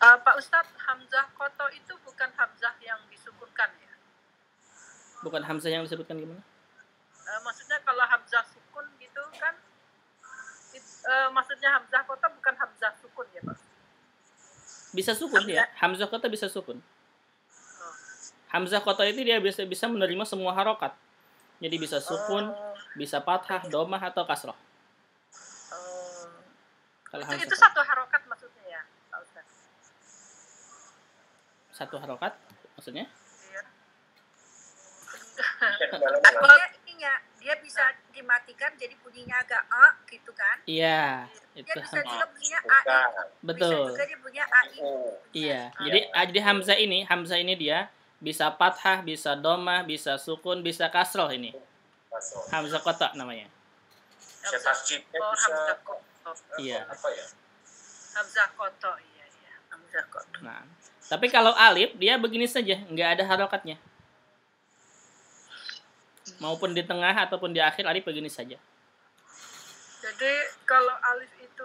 Pak Ustadz, hamzah koto itu bukan hamzah yang disukunkan ya? Bukan hamzah yang disebutkan gimana? Maksudnya kalau hamzah sukun gitu kan, maksudnya hamzah koto bukan hamzah sukun ya Pak? Bisa sukun ya. Hamzah qata bisa sukun. Hamzah qata itu dia bisa menerima semua harokat. Jadi bisa sukun, bisa fathah, domah atau kasroh. Kalau Itu satu harokat maksudnya ya, Pak Ustadz? Satu harokat maksudnya? Iya. Artinya ininya dia bisa dimatikan jadi bunyinya agak a gitu kan? Iya, Dia itu bisa juga bunyinya a. betul. Bisa juga dia bunyinya a. Iya. Jadi hamzah ini dia bisa fathah, bisa domah, bisa sukun, bisa kasroh ini. Hamzah qata namanya. Bisa tasjid, Hamzah koto. Iya. Apa ya? Hamzah koto, iya. Hamzah koto. Nah, tapi kalau alif dia begini saja, nggak ada harokatnya. Maupun di tengah ataupun di akhir alif begini saja. Jadi kalau alif itu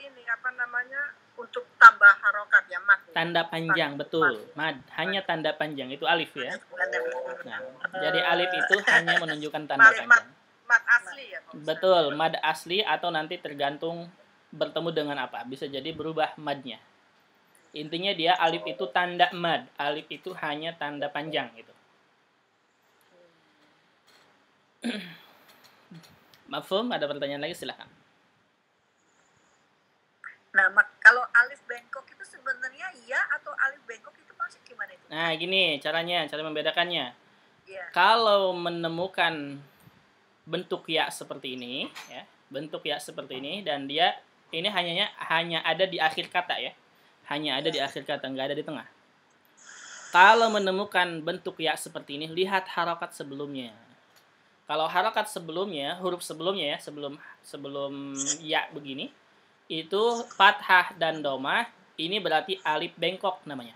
ini apa namanya, untuk tambah harokat ya, mad. Tanda panjang, betul. Mad, hanya tanda panjang itu alif ya. Nah, jadi alif itu hanya menunjukkan tanda panjang. Mad asli ya Pak Ustadz? Betul, mad asli atau nanti tergantung bertemu dengan apa. Bisa jadi berubah madnya. Intinya dia alif itu tanda mad. Alif itu hanya tanda panjang gitu. Mafhum? Ada pertanyaan lagi? Silahkan. Nah, kalau alif bengkok itu sebenarnya ya atau alif bengkok itu maksud gimana itu? Nah, gini cara membedakannya. Iya. Kalau menemukan bentuk ya seperti ini, ya, bentuk ya seperti ini dan dia ini hanya ada di akhir kata ya, hanya ada di akhir kata, nggak ada di tengah. Kalau menemukan bentuk ya seperti ini, lihat harokat sebelumnya. Kalau harokat sebelumnya, huruf sebelumnya ya, sebelum ya begini, itu fathah dan domah, ini berarti alif bengkok namanya.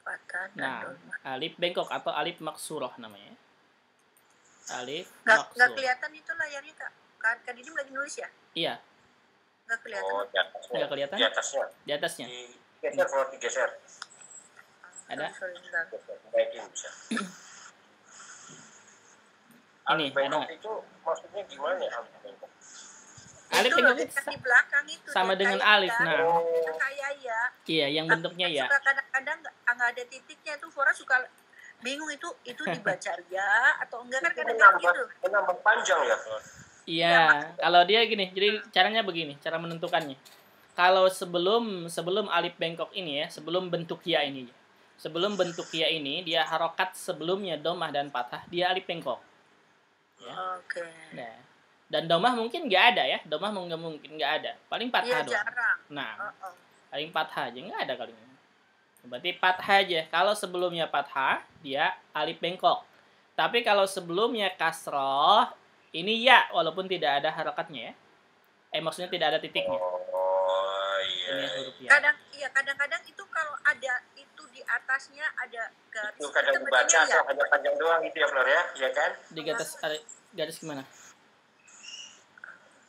Fathah dan Nah, domah. alif bengkok atau alif maksurah namanya. Alif Nggak maksurah. kelihatan itu layarnya Kak. Kan ini lagi nulis ya? Iya, Nggak kelihatan. Oh, di atasnya. nggak kelihatan? Di atasnya. Di atasnya. Digeser, kalau digeser. Ada? Sorry, bentar. Baikin bisa. Ini, Alif bengkok ada. itu maksudnya gimana ya alif bengkok? Alif Itu bengkok loh, itu yang di belakang itu. sama yang dengan kayak alif. ya. Nah, Yang kayak ya. iya, yang Tapi bentuknya kan ya. suka kadang-kadang nggak ada titiknya tuh. Fora suka bingung itu dibaca ya atau enggak kan kadang-kadang gitu. Menambah panjang ya, Flor? Iya, kalau dia gini, jadi caranya begini, cara menentukannya. Kalau sebelum alif bengkok ini ya, sebelum bentuk ya ini, sebelum bentuk ya ini, dia harokat sebelumnya domah dan fathah, dia alif bengkok. Ya. Oke. Nah, dan domah mungkin nggak ada ya, domah mungkin nggak ada, paling fathah Iya doang. jarang. Nah, Oh. paling fathah aja nggak ada kali ini. Berarti fathah aja. Kalau sebelumnya fathah, dia alif bengkok. Tapi kalau sebelumnya kasroh, ini ya, walaupun tidak ada harokatnya ya. Maksudnya tidak ada titiknya. Oh Ini iya. huruf ya. Kadang-kadang itu kalau ada itu di atasnya ada garis. Itu kadang kita dibaca bacanya atau hanya panjang doang gitu ya, Flor ya? Iya kan? Di garis gimana?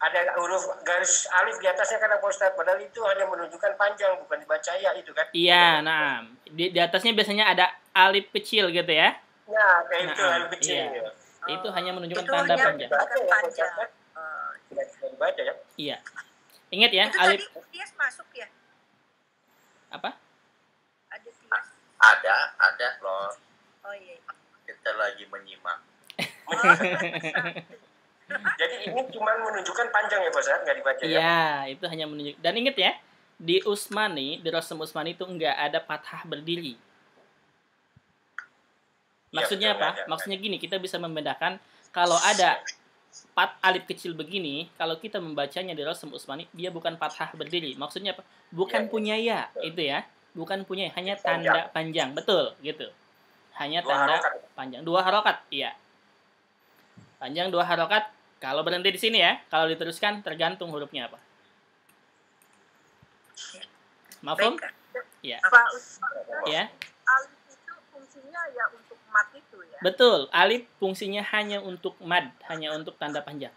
ada huruf garis alif di atasnya kan Pak Ustadz, padahal itu hanya menunjukkan panjang, bukan dibaca ya itu kan. Iya, nah di atasnya biasanya ada alif kecil gitu ya. Nah, kayak itu Nah, alif kecil. iya. Itu hanya menunjukkan Itu tanda hanya panjang. menunjukkan panjang. Tidak bisa dibaca ya. Iya. Ingat ya, Itu alif tadi Tias masuk ya? apa? Ada Tias? Ada loh. Oh iya. Kita lagi menyimak. Jadi ini cuma menunjukkan panjang ya Pak Ustadz, nggak dibaca ya. Iya, itu hanya menunjuk. Dan ingat ya, di Usmani, di Rasm Usmani itu enggak ada fathah berdiri. Maksudnya Iya, betul, apa? nggak ada. Maksudnya gini, kita bisa membedakan kalau ada alif kecil begini, kalau kita membacanya di Rasm Usmani, dia bukan fathah berdiri. Maksudnya apa? Bukan Iya, punya ya, betul. itu ya. Bukan punya, hanya Panjang. tanda panjang. Betul, gitu. Hanya Dua tanda harokat. panjang. 2 harokat, iya. Panjang 2 harokat. Kalau berhenti di sini ya, kalau diteruskan tergantung hurufnya apa. Mafhum? Baik. Iya. Pak Ustadz, Ya. alif itu fungsinya ya untuk mat itu ya. Betul, alif fungsinya hanya untuk mad, hanya untuk tanda panjang.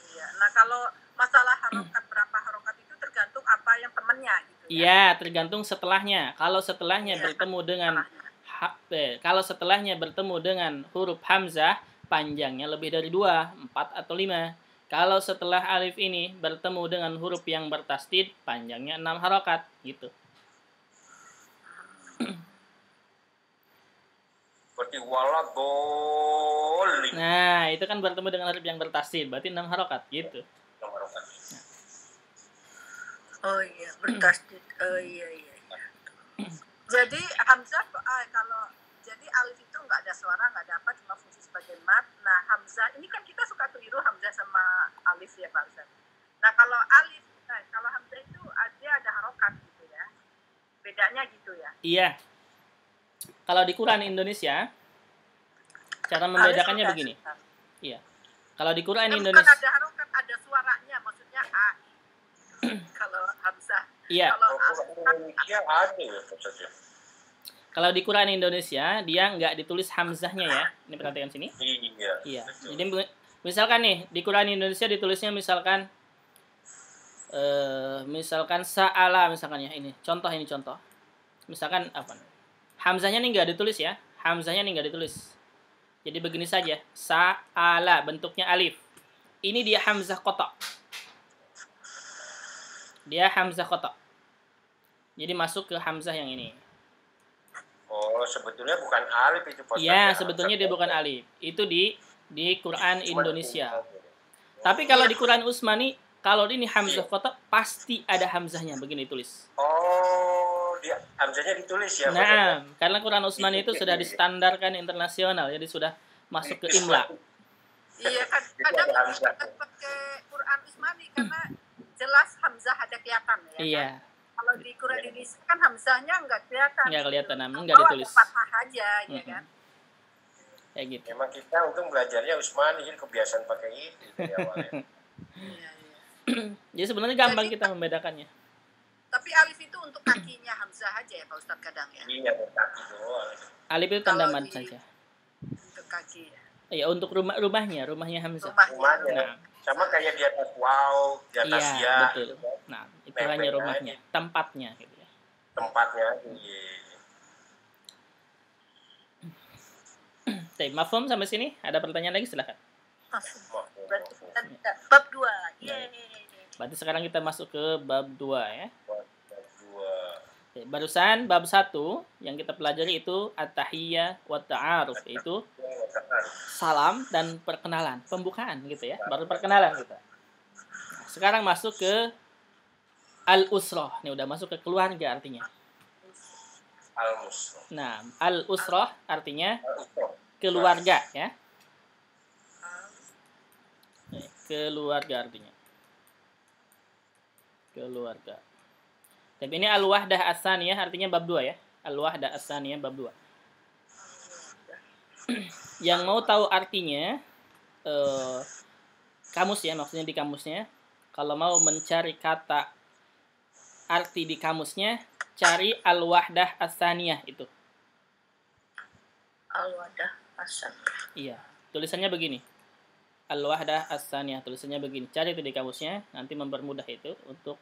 Iya. Nah kalau masalah harokat berapa harokat itu tergantung apa yang temennya gitu ya. Iya, tergantung setelahnya. Kalau setelahnya Iya, bertemu dengan kalau setelahnya bertemu dengan huruf hamzah, panjangnya lebih dari 2, 4 atau 5. Kalau setelah alif ini bertemu dengan huruf yang bertasdid, panjangnya 6 harokat, gitu. Seperti waladolin. Nah, itu kan bertemu dengan huruf yang bertasdid, berarti 6 harokat, gitu. Oh iya, bertasdid. Oh iya. Jadi hamzah kalau jadi alif itu nggak ada suara, nggak ada apa, cuma fungsi sebagai mat. Nah hamzah ini kan kita suka keliru hamzah sama alif ya Pak Ustadz. Nah kalau alif, kalau hamzah itu dia ada harokat gitu ya. Bedanya gitu ya. Iya. Kalau di Quran Indonesia, cara membedakannya Alif begini. sudah. Iya. Kalau di Quran Bukan Indonesia, ada harokat, ada suaranya, maksudnya a. Kalau hamzah. iya. Kalau alif kan Indonesia ada ya Pak Ustadz ya. Kalau di Quran Indonesia, dia nggak ditulis hamzahnya ya. Ini perhatikan sini. Iya. Iya. Betul. Jadi misalkan nih di Quran Indonesia ditulisnya misalkan misalkan sa'ala misalkan ya ini. Contoh. Misalkan apa? Hamzahnya nih nggak ditulis ya. Hamzahnya nih nggak ditulis. Jadi begini saja. Sa'ala bentuknya alif. Ini dia hamzah kotak. Dia hamzah kotak. Jadi masuk ke hamzah yang ini. Oh, sebetulnya bukan alif itu Pak Ustadz. Iya, ya. sebetulnya dia bukan alif. Itu di Quran Cuma- Indonesia. Tapi kalau di Quran Usmani, kalau ini hamzah kotak pasti ada hamzahnya begini tulis. Oh, dia hamzahnya ditulis ya Pak Ustadz ya? Nah, karena Quran Usmani itu sudah distandarkan internasional, jadi sudah masuk ke imla. iya kan Jadi kadang ada hamzah. kita pakai Quran Usmani karena jelas hamzah ada kelihatan ya. Kan? Iya, Kalau di Quran Indonesia kan hamzahnya nggak kelihatan. nggak kelihatan, namun nggak Oh, ada ditulis. fathah aja, ya kan? Kayak gitu. Memang kita untung belajarnya Usmani, jadi kebiasaan pakai itu dari awalnya. Iya. Jadi sebenarnya gampang Jadi- kita membedakannya. Tapi alif itu untuk kakinya hamzah aja ya Pak Ustadz kadang ya. Iya, kaki doang. Alif itu tanda Kalau mad di- saja. Untuk kaki ya. Iya, untuk rumahnya hamzah. Rumahnya. Nah, Sama kayak di atas wow, di atas iya, ya, betul. gitu kan. Nah, itu hanya Nempel rumahnya, tempatnya gitu ya. Tempatnya. Iya. Baik, mafhum sampai sini? Ada pertanyaan lagi? Silakan. Berarti kita bab 2. Yeay. Berarti sekarang kita masuk ke bab 2 ya. Dua. Oke, barusan bab 1 yang kita pelajari itu at-tahiyyah wa ta'aruf, yaitu salam dan perkenalan, pembukaan gitu ya. Baru perkenalan kita. Nah, sekarang masuk ke al-usrah. Ini udah masuk ke keluarga artinya. Al-Muslim. Nah, al-usrah artinya keluarga ya. Keluarga artinya. Keluarga. Tapi ini al-wahdah as-saniyah artinya bab 2 ya. Al-wahdah as-saniyah bab 2. Yang mau tahu artinya kamus ya, maksudnya di kamusnya. Kalau mau mencari kata arti di kamusnya, cari al-wahdah as-saniyah itu. Al-wadah asal. Iya, tulisannya begini. Al-wahdah as-saniyah. Tulisannya begini. Cari itu di kamusnya, nanti mempermudah itu untuk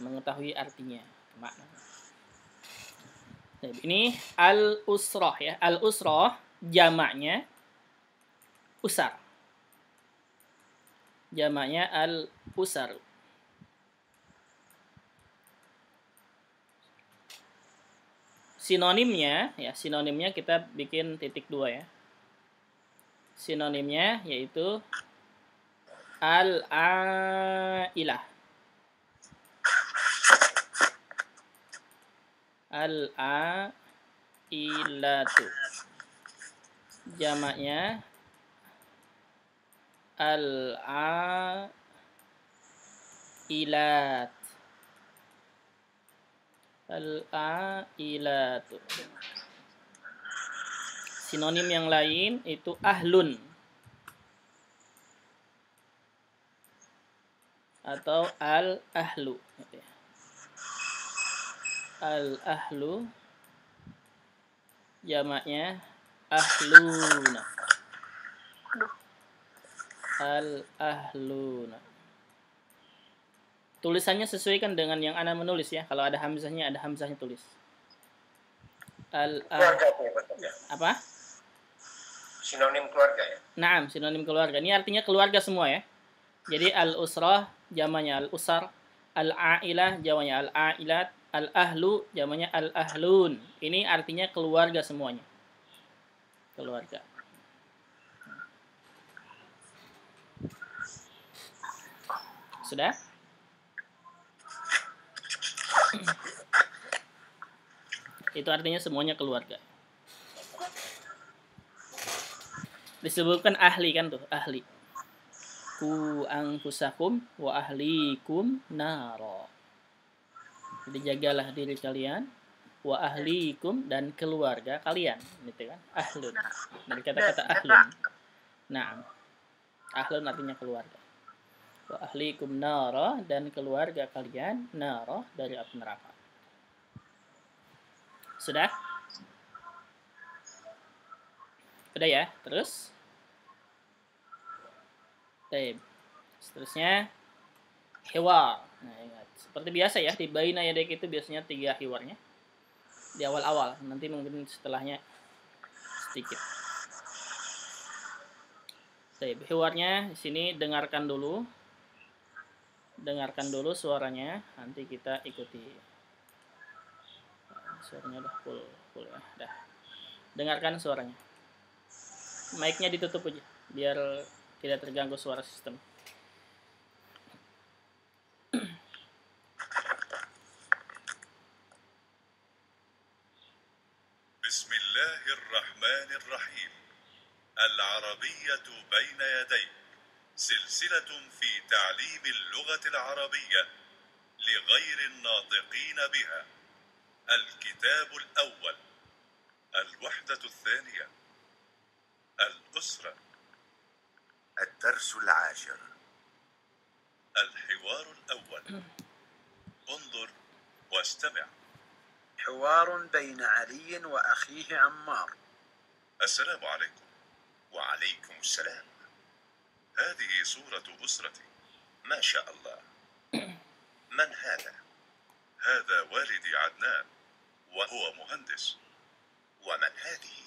mengetahui artinya, maknanya. Ini al-usrah ya. Al-usrah jamaknya usar. Jamaknya al-usar. Sinonimnya ya, sinonimnya kita bikin titik 2 ya. Sinonimnya yaitu al-ailah. Al-ailatu. Jamaknya al-ailat. Al-ailatu. Sinonim yang lain itu ahlun atau al-ahlu. Al-ahlu jamaknya ahluna. Al-ahluna. Tulisannya sesuaikan dengan yang Ana menulis ya. Kalau ada hamzahnya, ada hamzahnya tulis. Apa? Sinonim keluarga ya? Naam, sinonim keluarga. Ini artinya keluarga semua ya. Jadi al-usrah jamaknya al-usar, al-ailah jamaknya al-ailat, al-ahlu jamaknya al-ahlun. Ini artinya keluarga semuanya. Keluarga. Sudah? Itu artinya semuanya keluarga. Disebutkan ahli kan tuh, ahli. Ku anfusakum wa ahlikum naro. Jadi jagalah diri kalian wa ahlikum dan keluarga kalian, gitu kan? Ahlun. Dari kata-kata ahlun. Naam. Ahlun artinya keluarga. Wa ahlikum naro dan keluarga kalian naro dari api neraka. Sudah? Udah ya? Terus? Baik. Seterusnya hiwar. Nah, ingat. Seperti biasa ya, di baina yadik itu biasanya 3 hiwarnya. Di awal-awal, nanti mungkin setelahnya sedikit. Baik, hiwarnya di sini dengarkan dulu. Dengarkan dulu suaranya, nanti kita ikuti. Suaranya udah full ya, dah. Dengarkan suaranya. Mic-nya ditutup aja biar tidak terganggu suara sistem. Bismillahirrahmanirrahim. Al-Arabiyyah baina yaday. سلسلة في تعليم اللغة العربية لغير الناطقين بها. الكتاب الأول. الوحدة الثانية. الأسرة. الدرس العاشر. الحوار الأول. انظر واستمع. حوار بين علي وأخيه عمار. السلام عليكم. وعليكم السلام. هذه صورة أسرتي. ما شاء الله. من هذا؟ هذا والدي عدنان وهو مهندس. ومن هذه؟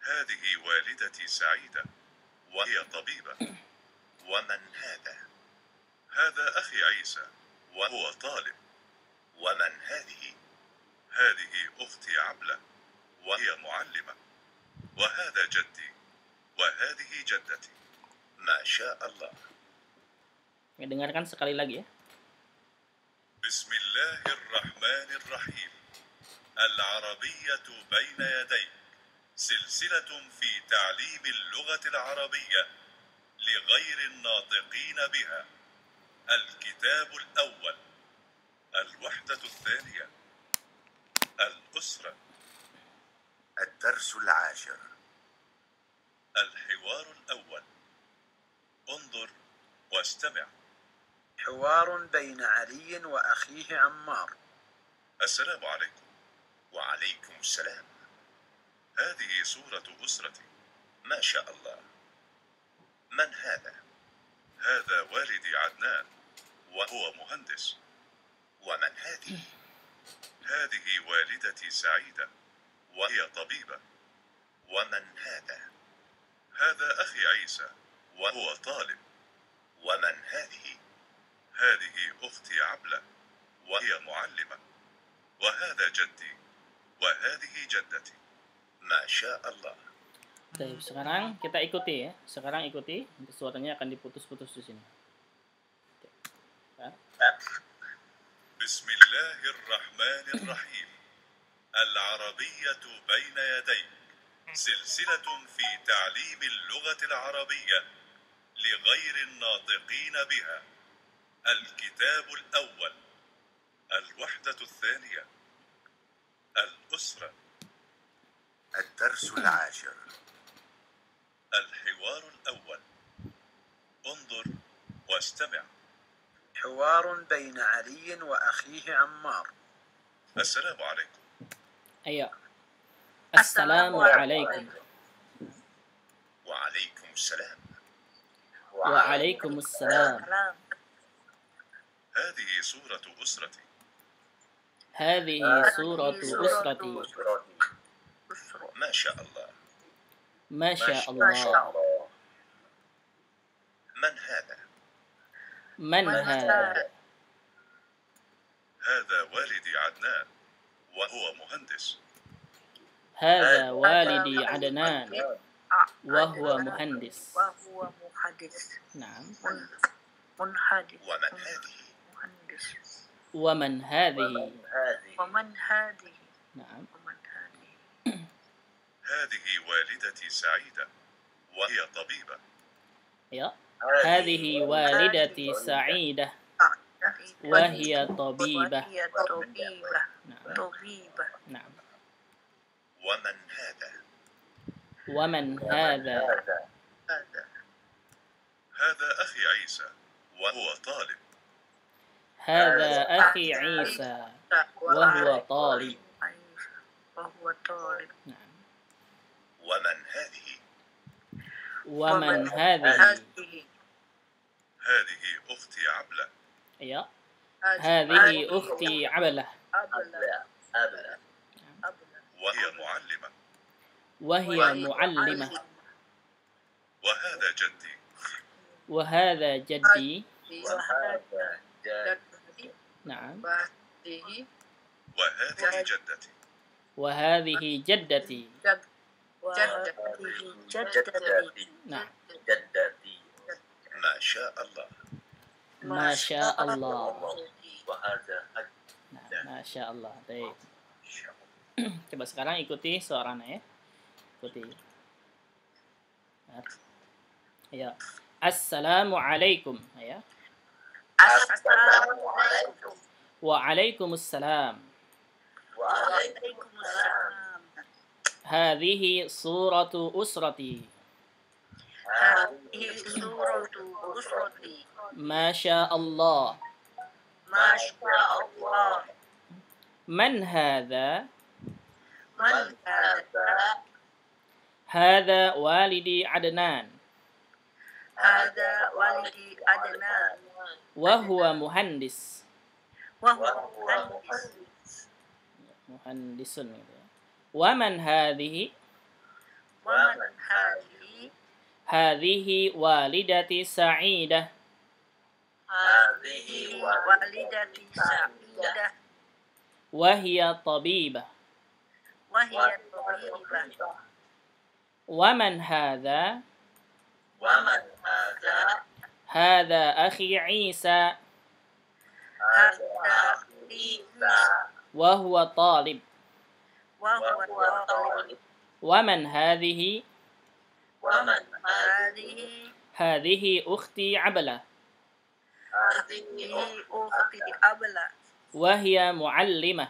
هذه والدتي سعيدة وهي طبيبة. ومن هذا؟ هذا أخي عيسى وهو طالب. ومن هذه؟ هذه أختي عبلة وهي معلمة. وهذا جدي وهذه جدتي. ما شاء الله. Dengarkan sekali lagi ya. بسم الله الرحمن الرحيم. العربية بين يديك. سلسلة في تعليم اللغة العربية لغير الناطقين بها. الكتاب الأول. الوحدة الثانية. الأسرة. الدرس العاشر. الحوار الأول. انظر واستمع. حوار بين علي وأخيه عمار. السلام عليكم. وعليكم السلام. هذه صورة أسرتي. ما شاء الله. من هذا؟ هذا والدي عدنان وهو مهندس. ومن هذه؟ هذه والدتي سعيدة وهي طبيبة. ومن هذا؟ هذا أخي عيسى وهو طالب. ومن هذه؟ هذه أختي عبلة وهي معلمة. وهذا جدي وهذه جدتي. ما شاء الله. Baik, sekarang kita ikuti ya. Sekarang ikuti, suaranya akan diputus-putus di sini. بسم الله الرحمن الرحيم. العربية بين يديك، سلسلة في تعليم اللغة العربية لغير الناطقين بها. الكتاب الأول، الوحدة الثانية، الأسرة. الدرس العاشر. الحوار الأول. انظر واستمع. حوار بين علي وأخيه عمار. السلام عليكم. Ayo. Assalamualaikum. وعليكم السلام. Waalaikumsalam. هذه صورة أسرتي. Hadhihi suratu usrati. ما شاء الله. Masya Allah. من هذا؟ Man hadha? هذا والدي عدنان وهو مهندس. Hadha walidi Adnan wa huwa muhandis. وهو محدث. Naam. منحدث. ومن هذه؟ مهندس. Wa man hadhihi? ومن هذه؟ Naam. ومن هذه؟ هذه والدتي سعيدة وهي طبيبة. Ya. Hadhihi walidati sa'idah wa hiya tabibah. وهي طبيبة. Naam. طبيبة. Naam. ومن هذا؟ Wa man hadha? هذا. هذا أخي عيسى وهو طالب. Hadha akhi Isa wa huwa talib. وهو طالب. Naam. ومن هذه؟ Wa man hadhihi? هذه. هذه أختي عبلة. Ya. Hadhihi ukhti Ablah أبلة. أبلة. وهي معلمة. wa hiya muallimah. وهذا جدي. Wa hadha jaddi. وهذا جدي. Naam. وهذه وهذه جدتي. Wa hadhihi jaddati. وهذه جدتي. Nah. جدتي. ما شاء الله. Masya Allah. وهذا Nah, Masya Allah. Baik. Coba sekarang ikuti suaranya ya. Ikuti. Ya. Assalamualaikum. Ya. Assalamualaikum. Waalaikumsalam. Waalaikumsalam. Hadhihi suratu usrati. Hadhihi suratu usrati. Masya Allah. Masya Allah. Man hadha? Man hadha? Hadha walidi Adnan. Hadha walidi Adnan. Wa huwa muhandis. Wa huwa muhandis. Muhandisun. Wa man hadhihi? Wa man hadhihi? Hadhihi walidati sa'idah. Hadhihi walidati sa'idah. Wa hiya tabibah. Wa hiya tabibah. Wa man hadha? Wa man hadha? Hadha akhi Isa Hadha Isa. wa huwa talib. Wa huwa talib. Wa man hadhihi? Wa man hadhihi? Hadhihi ukhti Ablah Hadhihi ukhti Ablah. wa hiya muallimah.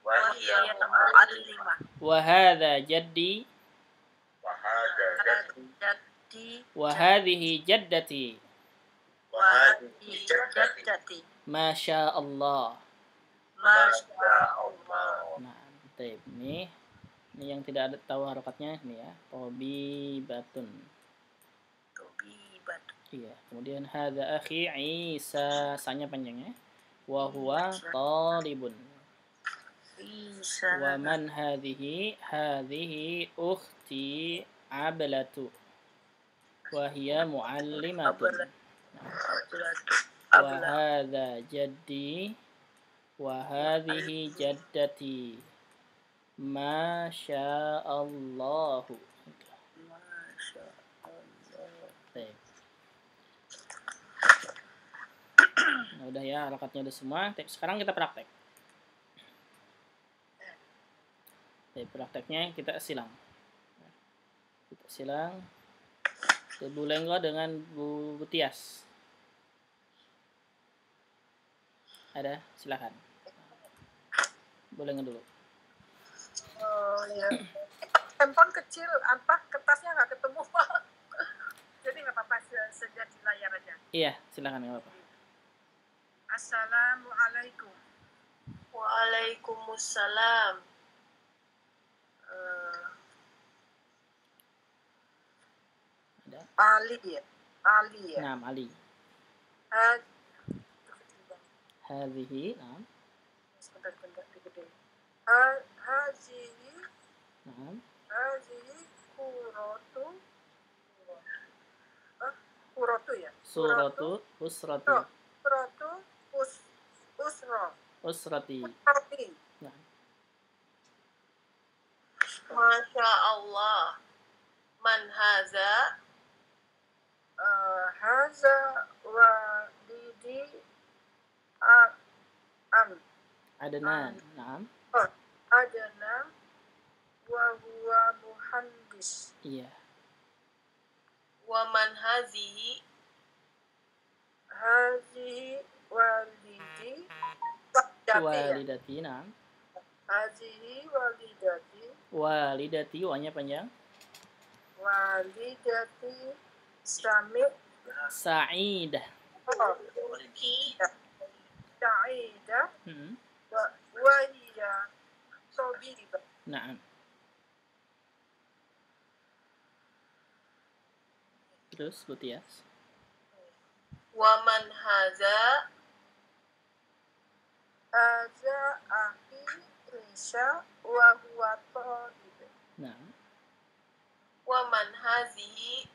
Wa hiya muallimah. Wa hadha jaddi Jaddi. wa hadhihi jaddati. Wa hadhihi jaddati. Masya Allah. Masya Allah. Nah, taib. Ini yang tidak ada tahu harokatnya nih ya. Tabibatun. Iya. Kemudian hadza akhi Isa, sanya panjangnya. Wa huwa talibun. Wa man hadhihi? Hadhihi ukhti Ablatu. Wa hiya muallimatun. Wa hadza jaddi. Wa hadhihi jaddati. Masya Allahu. Baik. Nah, udah ya, harakatnya udah semua. Sekarang kita praktek. Prakteknya kita silang. Kita silang. Bu Lenggo dengan Bu Tias. Ada? Silakan. Bu Lenggo dulu. Oh ya. Handphone kecil, kertasnya nggak ketemu. Jadi nggak apa-apa, sejak di layar aja. Iya, silakan, nggak apa-apa. Assalamualaikum. Waalaikumsalam. Ali ya. Naam, Ali. Hadhihi, naam. Sebentar digede. Hazihi. Naam. Hazihi Kuratu ya. Suratu usrati. Kuratu Usrati. Nah. Masya Allah. Man haza? Haza walidi Adnan. Naam. Adnan wa huwa muhandis. Iya. Wa man hazihi? Hazihi walidi Walidati, naam. Hazihi walidati. Walidati, wanya panjang. Walidati Sa'idah. Sa'idah. Hmm. Wa hiya sabibah. Naam. Terus Bu Tias. Wa man haza? Haza akhi Isa wa huwa talib. Naam. Wa man hazihi?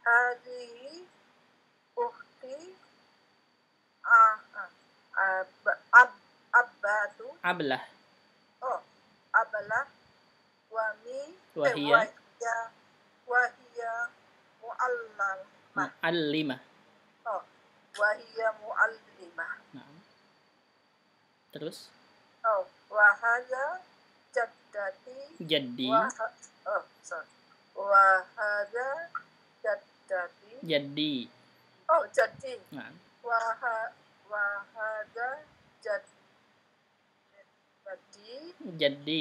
Hadhihi ukhti Abbatu. Ablah. Oh, Ablah wahia Mu'allimah. Oh, wahia mu'allimah. Nah. Terus? Oh, wahada jaddati. Jaddi. Wahada jaddati. Jaddi. Oh, jaddi. Nah. Wahada jaddi.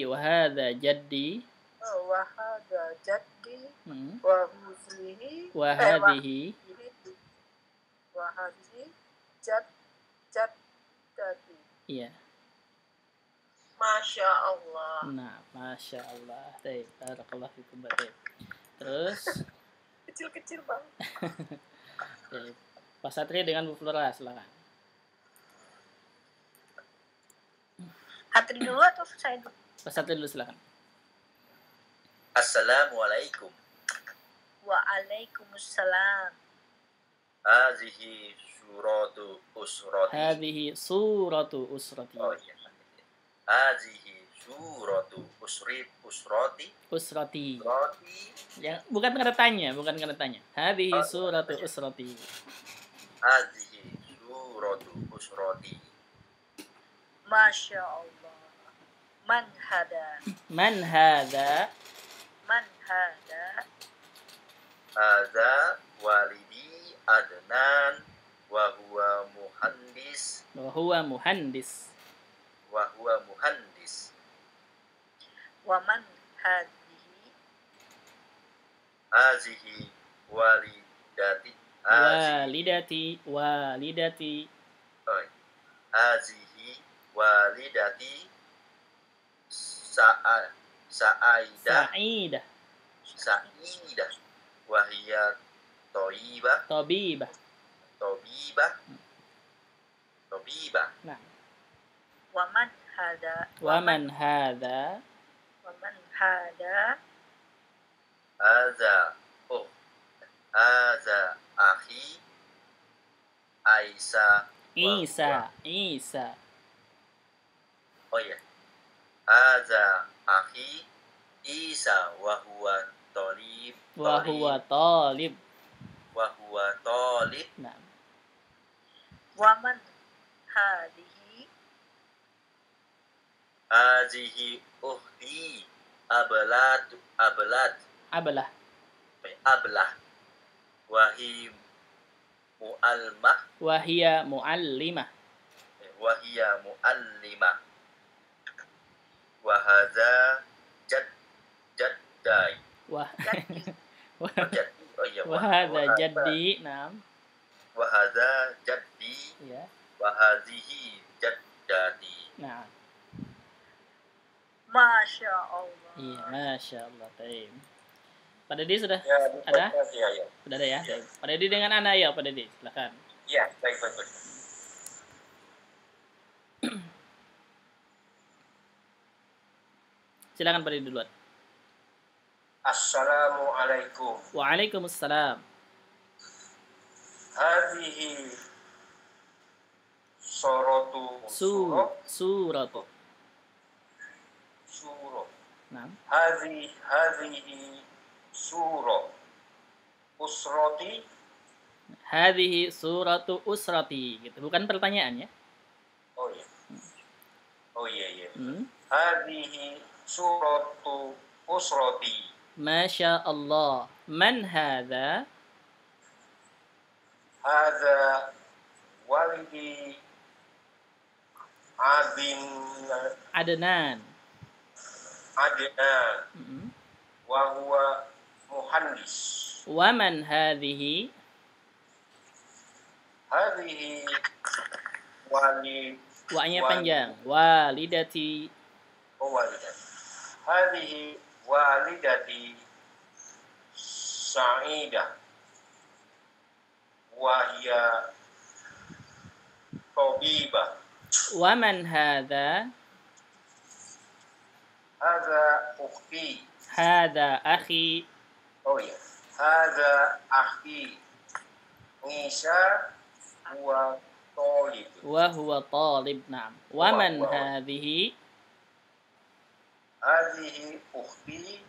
Wahada jaddi. Oh, wahada jaddi. Wahadhihi. Wahadhihi jaddati. Iya. Masya Allah. Nah, Masya Allah. Baik, barakallahu fikum. Baik. Terus kecil-kecil bang. Baik. Pak Satria dengan Bu Flora, silakan. Hatri dulu atau saya dulu? Pak Satria dulu, silakan. Assalamualaikum. Waalaikumsalam. Hazihi suratu usrati. Hadhihi suratu usrati. Oh iya. Hazihi suratu usrati. Usrati. Ya, bukan kata tanya. Hadhihi suratu usrati. Hazihi suratu usrati. Masya Allah. Man hada. Hadza walidi Adnan wa huwa muhandis. Wa man hadhihi. Hazihi walidati. Walidati. Oh, hazihi walidati Sa'idah. Wahia Toibah. Tabibah. Tobibah. Tobibah. Nah. Waman hada. Waman hadza. Waman hada. Haza. Oh. Haza akhi. Aisyah. Isa. Oh ya. Haza akhi. Isa wa huwa talib. Wa huwa talib. Wa huwa talib. Nah. Waman hadihi. Hazihi uhdi. Ablah. Wahim mu'almah. Wahia muallimah. Wahia mu'allimah. Wahaza jaddai. Wah. Oh iya. Wahadza jaddi. Naam. Wahaza jaddi. Ya. Wahazihi jaddati. Nah. Masya Allah. Iya, Masya Allah. Baik. Pak Dedi sudah Ya, ada? Ya. Sudah ada ya? Ya. Pak Dedi dengan Ana ya, Pak Dedi. Silakan. Ya, baik. Silakan Pak Dedi duluan. Assalamualaikum. Waalaikumsalam. Hadhihi suratu. Nah. Hadhihi surah usrati. Hadhihi suratu usrati gitu. Bukan pertanyaan ya. Oh iya. Hmm. Hadhihi suratu usrati. Masya Allah. Man hadza? Hadza walidi Adnan. Hmm. Wa huwa muhandis. Wa man hadhihi? Hadhihi Wa-nya panjang. Walidati. walidati. Hadhihi walidati sa'idah. Wa hiya tabibah. Wa man hadza? Hadza ukhti. Hadza akhi. Oh iya. Hadza akhi. Nisa huwa talib. Wa huwa talib. Naam. Wa man hadhihi? Hadhihi ukhti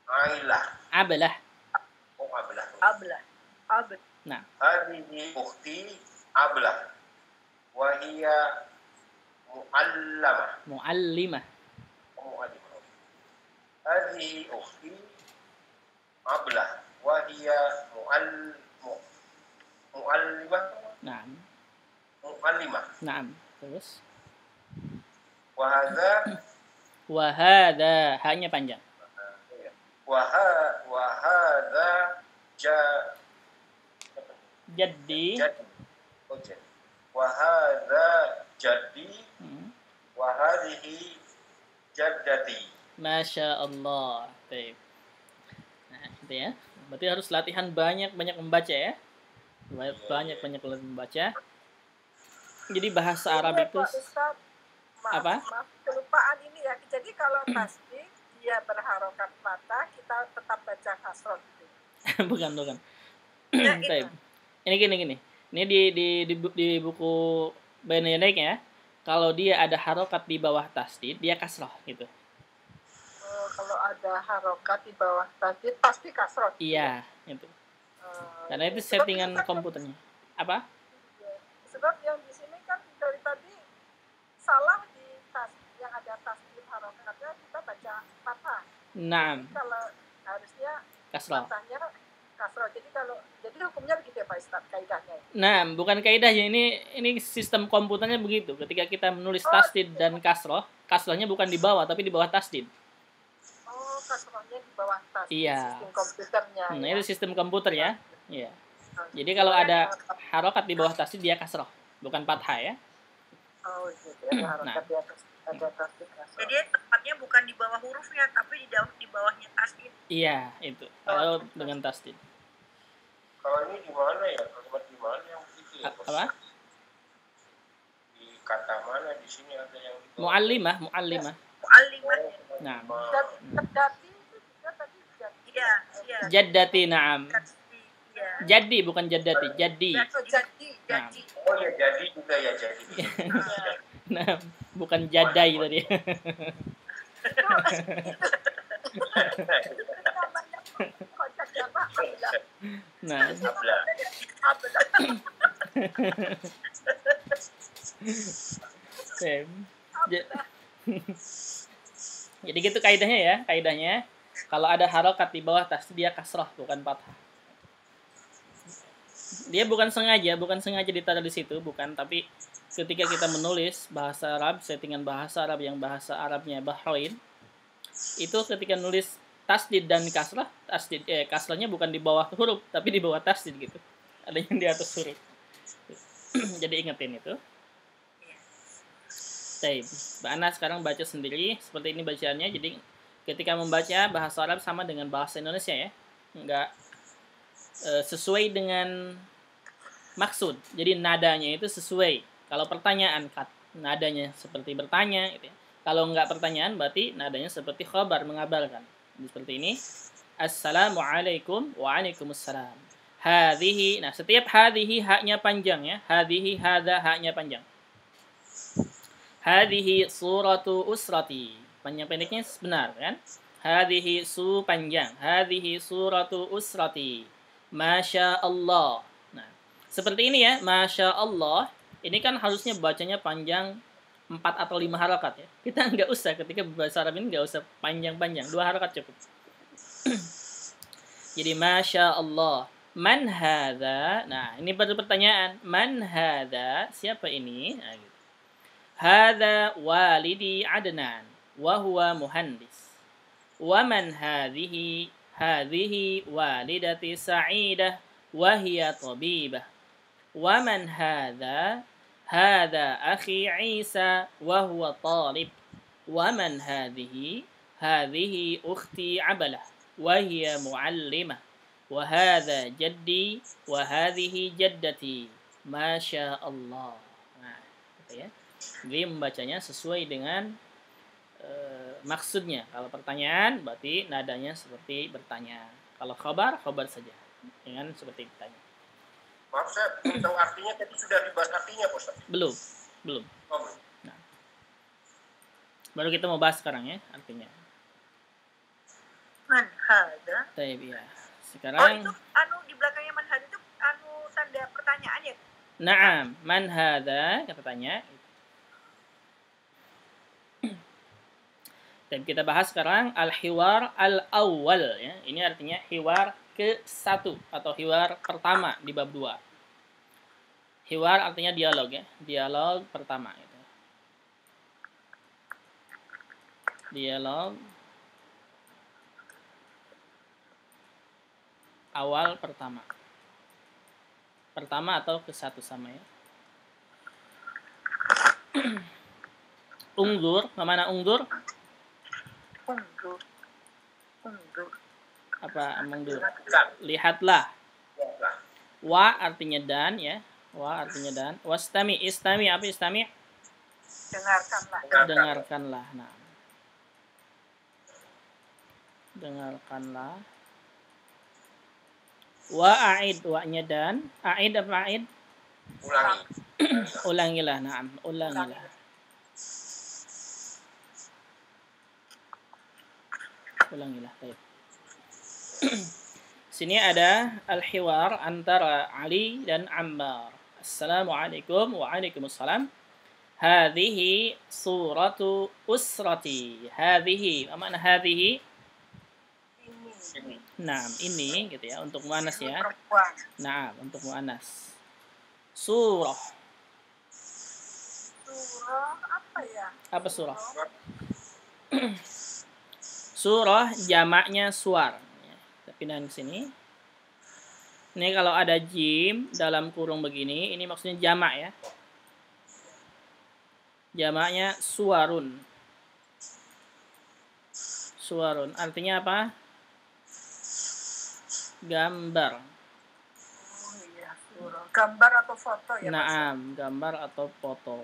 Ailah. Ablah. Oh, Ablah. Ablah. Nah. Hadhihi ukhti Ablah. Wa hiya muallimah. Muallimah. Hadhihi ukhti Ablah. Wa hiya muallimah. Naam. Muallimah. Naam. Terus. Wa hadza Wa hadza. Hanya panjang. wa hadza Jaddi. Wa hadza jaddi. Hmm. Wa hadhihi jaddati. Masya Allah. Baik. Nah, itu ya. Berarti harus latihan banyak-banyak membaca ya. Banyak-banyak membaca. Jadi bahasa Arab itu apa? Maaf, kelupaan ini ya. Jadi kalau tasdid dia berharokat fathah, kita tetap baca kasroh gitu. bukan. Ya, Baik. Ini gini. Ini di buku Bayanayadaik ya. Kalau dia ada harokat di bawah tasdid, dia kasroh gitu. Kalau ada harokat di bawah tasdid pasti kasroh. Iya, itu. Karena itu settingan komputernya. Apa? Sebab yang di sini kan dari tadi salah di yang ada tasdid harokatnya kita baca fathah. Nah. Kalau harusnya kasroh. fathahnya kasroh. Jadi hukumnya begitu ya Pak Ustaz, kaidahnya. Nah, bukan kaidahnya, ini sistem komputernya begitu. Ketika kita menulis tasdid dan kasrohnya bukan di bawah tapi di bawah tasdid. Oh, kasrohnya di bawah tasdid. Iya. Sistem komputernya. Nah, ya. itu sistem komputer ya. Iya. Jadi kalau ada harokat di bawah tasdid dia kasroh, bukan fathah ya. Oh, gitu ya. Harokat di atas ada tasdid kasroh. Jadi tempatnya bukan di bawah hurufnya tapi di di bawahnya tasdid. Iya, itu. Kalau dengan tasdid. Kalau ini di mana ya? Kalimat di mana yang begitu ya? Apa? Di kata mana di sini ada yang di bawah? Muallimah. Mu'allimah. Nah. Jaddati itu juga tadi jaddati. Iya. Jaddati, na'am. Iya. Jadi bukan jaddati, jadi. Jadi. Oh ya, jadi juga ya, jadi. Nah, bukan jadai tadi. Nah. Jadi gitu kaidahnya ya, kaidahnya kalau ada harokat di bawah tasdid dia kasrah bukan fathah. Dia bukan sengaja ditaruh di situ, bukan, tapi ketika kita menulis bahasa Arab, settingan bahasa Arab yang bahasa Arabnya Bahrain, itu ketika nulis tasdid dan kasrah, kasrahnya bukan di bawah huruf, tapi di bawah tasdid gitu. Ada yang di atas huruf. Jadi ingetin itu. Baik, Mbak Ana sekarang baca sendiri seperti ini bacaannya. Jadi ketika membaca bahasa Arab sama dengan bahasa Indonesia ya, enggak sesuai dengan maksud. Jadi nadanya itu sesuai. Kalau pertanyaan nadanya seperti bertanya gitu ya. Kalau enggak pertanyaan berarti nadanya seperti khabar, mengabarkan. Jadi seperti ini. Assalamualaikum, waalaikumsalam. Hadhihi. Nah, setiap hadhihi haknya panjang ya. Hadhihi, hadza haknya panjang. Hadhihi suratu usrati. Panjang pendeknya benar kan? Hadhihi su panjang. Hadhihi suratu usrati. Masya Allah. Nah, seperti ini ya. Masya Allah. Ini kan harusnya bacanya panjang 4 atau 5 harakat ya. Kita nggak usah ketika bahasa Arab ini nggak usah panjang-panjang. 2 harakat cukup. Jadi Masya Allah. Man hadha. Nah, ini baru pertanyaan. Man hadha. Siapa ini? Nah, gitu. Hadha walidi Adnan. Wahuwa muhandis. Waman hadhihi. Hadhihi walidati Sa'idah. Wahia tabibah. Waman hadha. Hadha akhi Isa. Wahuwa talib. Waman hadhihi. Hadhihi ukhti Abalah. Wahia muallimah. Wahadha jaddi. Wahadhihi jaddati. Masya Allah. Nah, gitu ya. Jadi membacanya sesuai dengan maksudnya. Kalau pertanyaan berarti nadanya seperti bertanya. Kalau khabar saja. Dengan seperti bertanya. Maaf, saya belum tahu artinya, tapi sudah dibahas artinya, Ustaz? Belum. Oh, belum. Nah. Baru kita mau bahas sekarang ya artinya. Man hadza. Baik ya. Sekarang itu di belakangnya man hadza itu tanda pertanyaan ya? Naam, man hadza kata tanya. Dan kita bahas sekarang al-hiwar al-awwal ya. Ini artinya hiwar ke-1 atau hiwar pertama di bab 2. Hiwar artinya dialog ya. Dialog pertama gitu. Dialog awal pertama. Pertama atau ke-1 sama ya. Ungdur, mana ungdur? Ungdur. Apa ungdur? Lihatlah. Wa artinya dan ya. Wa artinya dan. Wastami, istami apa istami? Dengarkanlah. Nah. Dengarkanlah. Wa a'id, wa-nya dan. A'id apa a'id? Ulangilah, na'am. Ulangilah. Baik. Sini ada al-hiwar antara Ali dan Ammar. Assalamualaikum waalaikumsalam. Hadhihi suratu usrati. Hadhihi, apa makna hadhihi? Nah, ini gitu ya untuk muannas ya. Nah, untuk muannas. Surah. Surah apa ya? Apa surah? Surah jamaknya suar. Kita pindahin ke sini. Ini kalau ada jim dalam kurung begini, ini maksudnya jamak ya. Jamaknya suarun. Suwarun. Artinya apa? Gambar. Oh iya, surah. Gambar atau foto ya, Mas? Naam, gambar atau foto.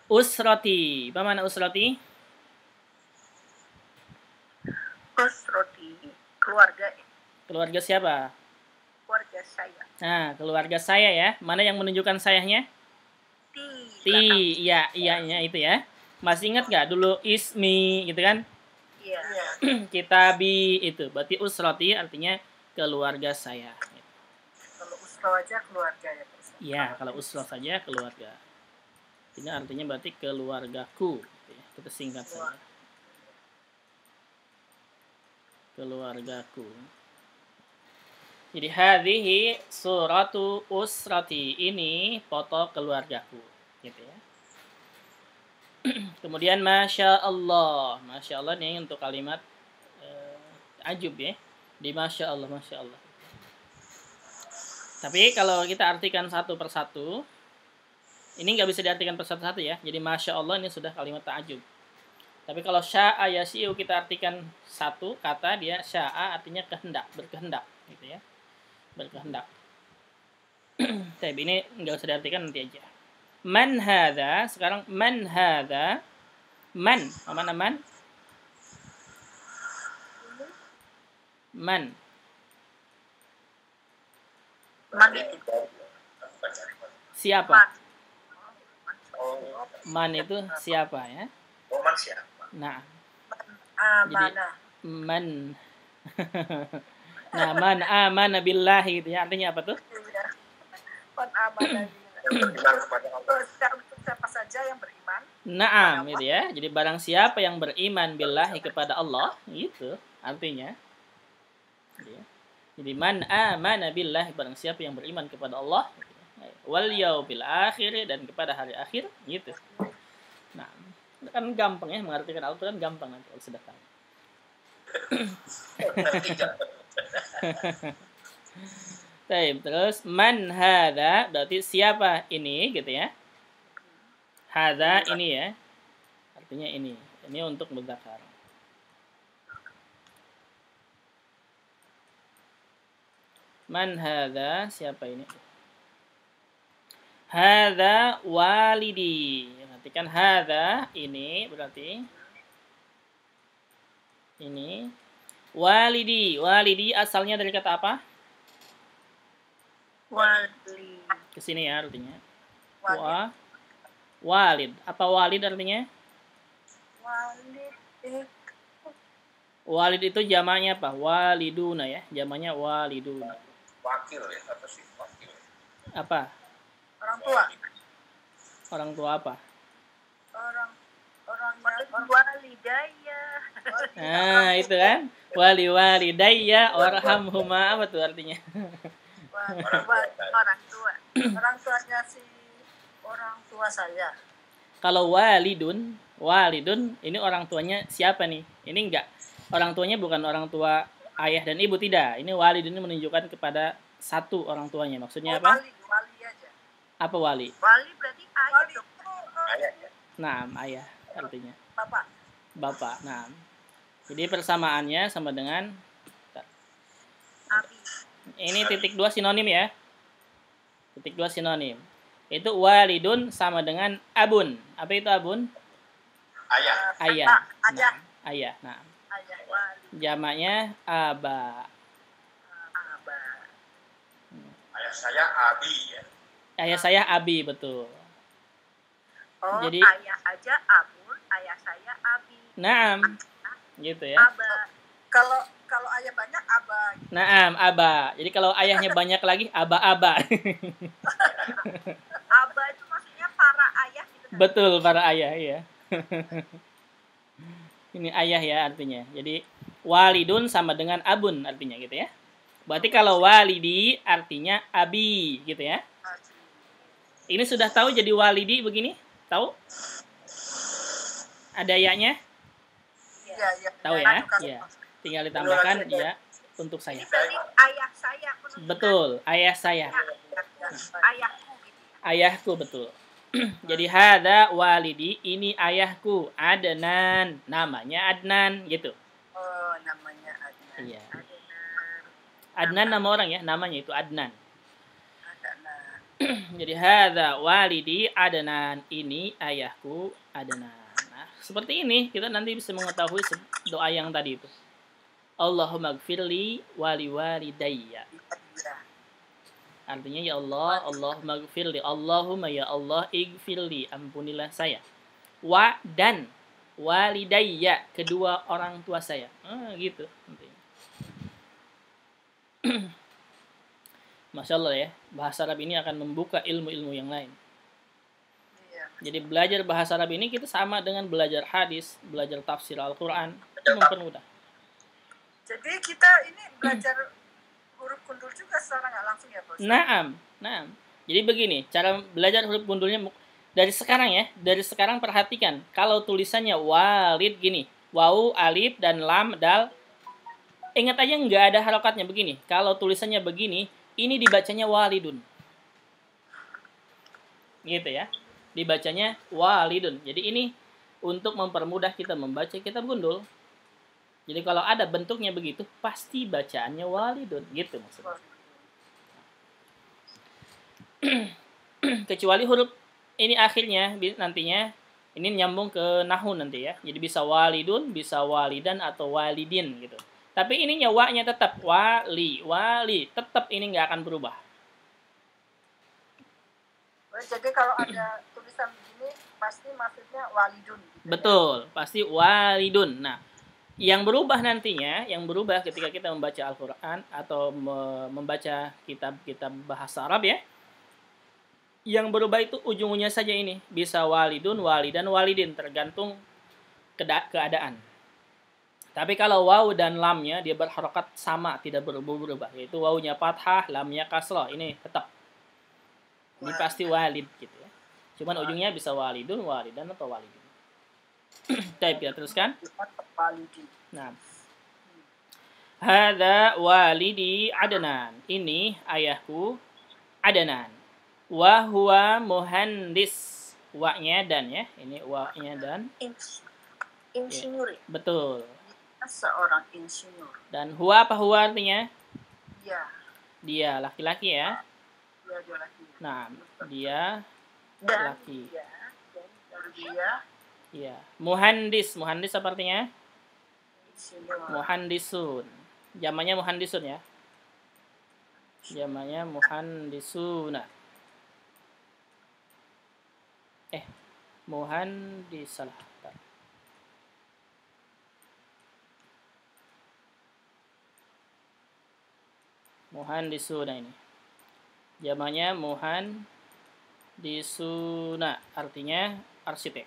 Usrati. Apa mana usrati? Usrati, keluarga. Keluarga siapa? Keluarga saya. Nah, keluarga saya ya. Mana yang menunjukkan sayanya? Iya, iyanya itu ya. Masih ingat nggak dulu ismi gitu kan? Iya. Kitabi itu. Berarti usrati artinya keluarga saya. Kalau usra aja keluarga ya, Mas. Iya, kalau usra saja keluarga. Ini artinya berarti keluargaku. Kita singkat saja. Keluargaku. Jadi hadhihi suratu usrati, ini foto keluargaku, gitu ya. Kemudian masya Allah ini untuk kalimat ajub ya. Di masya Allah. Tapi kalau kita artikan satu persatu, ini nggak bisa diartikan persatu-satu ya. Jadi masya Allah ini sudah kalimat ta'ajub. Tapi kalau sya'a yasi'u kita artikan satu kata, dia sya'a artinya kehendak, berkehendak gitu ya. Berkehendak. Tapi ini nggak usah diartikan, nanti aja. Man hadza, sekarang man hadza. Man, mana man? Man. Siapa? Man itu siapa ya? Man siapa? Nah. Amanah. Jadi man. Nah, man amana billahi gitu ya. Artinya apa tuh? Man amanah billahi. Untuk siapa saja yang beriman. Naam gitu ya. Jadi barang siapa yang beriman billahi kepada Allah, gitu artinya. Jadi man amana billahi, barang siapa yang beriman kepada Allah, wal yaumil akhir, dan kepada hari akhir, gitu. Nah, kan gampang ya mengartikan Al-Qur'an, gampang nanti kalau sudah tahu. Terus man hadza berarti siapa ini gitu ya. Hadza ini ya. Artinya ini. Ini untuk mudzakar. Man hadza, siapa ini? Hadza walidi. Perhatikan hadza ini berarti ini walidi. Walidi asalnya dari kata apa? Wali. Kesini ya artinya. Walid. Apa walid artinya? Walid itu jamaknya apa? Waliduna ya. Jamaknya waliduna. Wakil ya, apa sih wakil? Apa? Orang tua. Orang tua apa? Orang walidayya. Nah, itu kan. Walidayya warhamhuma, apa tuh artinya? Orang tua. Orang tuanya si orang tua saya. Kalau walidun ini orang tuanya siapa nih? Ini enggak. Orang tuanya bukan orang tua ayah dan ibu, tidak. Ini walidun ini menunjukkan kepada satu orang tuanya. Maksudnya apa? Wali aja. Apa wali? Wali berarti ayah dong. Ayah ya. Nah, ayah artinya. Bapak. Nah. Jadi persamaannya sama dengan Abi. ini titik 2 sinonim ya. Titik 2 sinonim. Itu walidun sama dengan abun. Apa itu abun? Ayah. Ayah. Ayah. Nah, ayah. Nah. Ayah wali. Jamaknya aba. Ayah saya Abi ya. Ayah saya Abi, betul. Oh, Jadi ayah aja abun, ayah saya Abi. Naam. Gitu ya. Aba. Kalau ayah banyak aba. Naam, aba. Jadi kalau ayahnya banyak lagi aba-aba. Aba itu maksudnya para ayah gitu kan? Betul, para ayah ya. Ini ayah ya artinya. Jadi walidun sama dengan abun artinya gitu ya. Berarti kalau walidi artinya abi gitu ya. Ini sudah tahu jadi walidi begini? Tahu? Ada ya-nya? Iya. Tahu ya? Iya. Tinggal ditambahkan ya untuk saya. Ini berarti ayah saya. Betul, ayah saya. Ayahku gitu. Ayahku, betul. Jadi hadza walidi, ini ayahku, Adnan, namanya Adnan gitu. Oh, namanya Adnan. Iya. Adnan. Adnan nama orang ya, namanya itu Adnan. Adnan. Jadi hadza walidi Adnan, ini ayahku Adnan. Nah, seperti ini kita nanti bisa mengetahui doa yang tadi itu. Allahumma gfirli wali walidayya. Iya. Artinya ya Allah, Allahumma gfirli, Allahumma ya Allah igfirli, ampunilah saya. Wa dan walidayya, kedua orang tua saya. Gitu. Masya Allah ya, bahasa Arab ini akan membuka ilmu-ilmu yang lain. Iya. Jadi belajar bahasa Arab ini kita sama dengan belajar hadis, belajar tafsir Al-Quran, itu mempermudah. Jadi kita ini belajar huruf gundul juga secara nggak langsung ya, Bos? Naam. Jadi begini, cara belajar huruf gundulnya dari sekarang ya, dari sekarang perhatikan. Kalau tulisannya walid gini, waw, alif, dan lam, dal, ingat aja nggak ada harokatnya begini. Kalau tulisannya begini, ini dibacanya walidun. Gitu ya. Dibacanya walidun. Jadi ini untuk mempermudah kita membaca kitab gundul. Jadi kalau ada bentuknya begitu, pasti bacaannya walidun. Gitu maksudnya. Kecuali huruf ini akhirnya nantinya, ini nyambung ke nahu nanti ya. Jadi bisa walidun, bisa walidan, atau walidin gitu. Tapi ininya wa-nya tetap wali, tetap ini nggak akan berubah. Jadi kalau ada tulisan begini, pasti maksudnya walidun. Gitu. Betul, pasti walidun. Nah, yang berubah nantinya, ketika kita membaca Al-Quran atau membaca kitab-kitab bahasa Arab ya, yang berubah itu ujungnya saja ini. Bisa walidun, walidan, walidin, tergantung keadaan. Tapi kalau waw dan lamnya dia berharokat sama, tidak berubah-ubah. Yaitu wawnya fathah, lamnya kasrah. Ini tetap. Ini pasti walid gitu ya. Cuman ujungnya bisa walidun, walidan, atau walidin. Baik, kita teruskan. Nah. Hadza walidi Adnan. Ini ayahku Adnan. Wa huwa muhandis. Wa-nya dan ya. Ini wa-nya dan. Insinyur. Ya. Betul. Seorang insinyur. Dan huwa apa huwa artinya? Dia. Dia laki-laki ya. Dia laki. Nah, dia dan laki. Dia. Iya. Muhandis apa artinya? Insinyur. Muhandisun. Jamannya muhandisun ya. Jamannya muhandisuna. Muhandisalah. Muhandisuna ini. Jamannya muhandisuna, artinya arsitek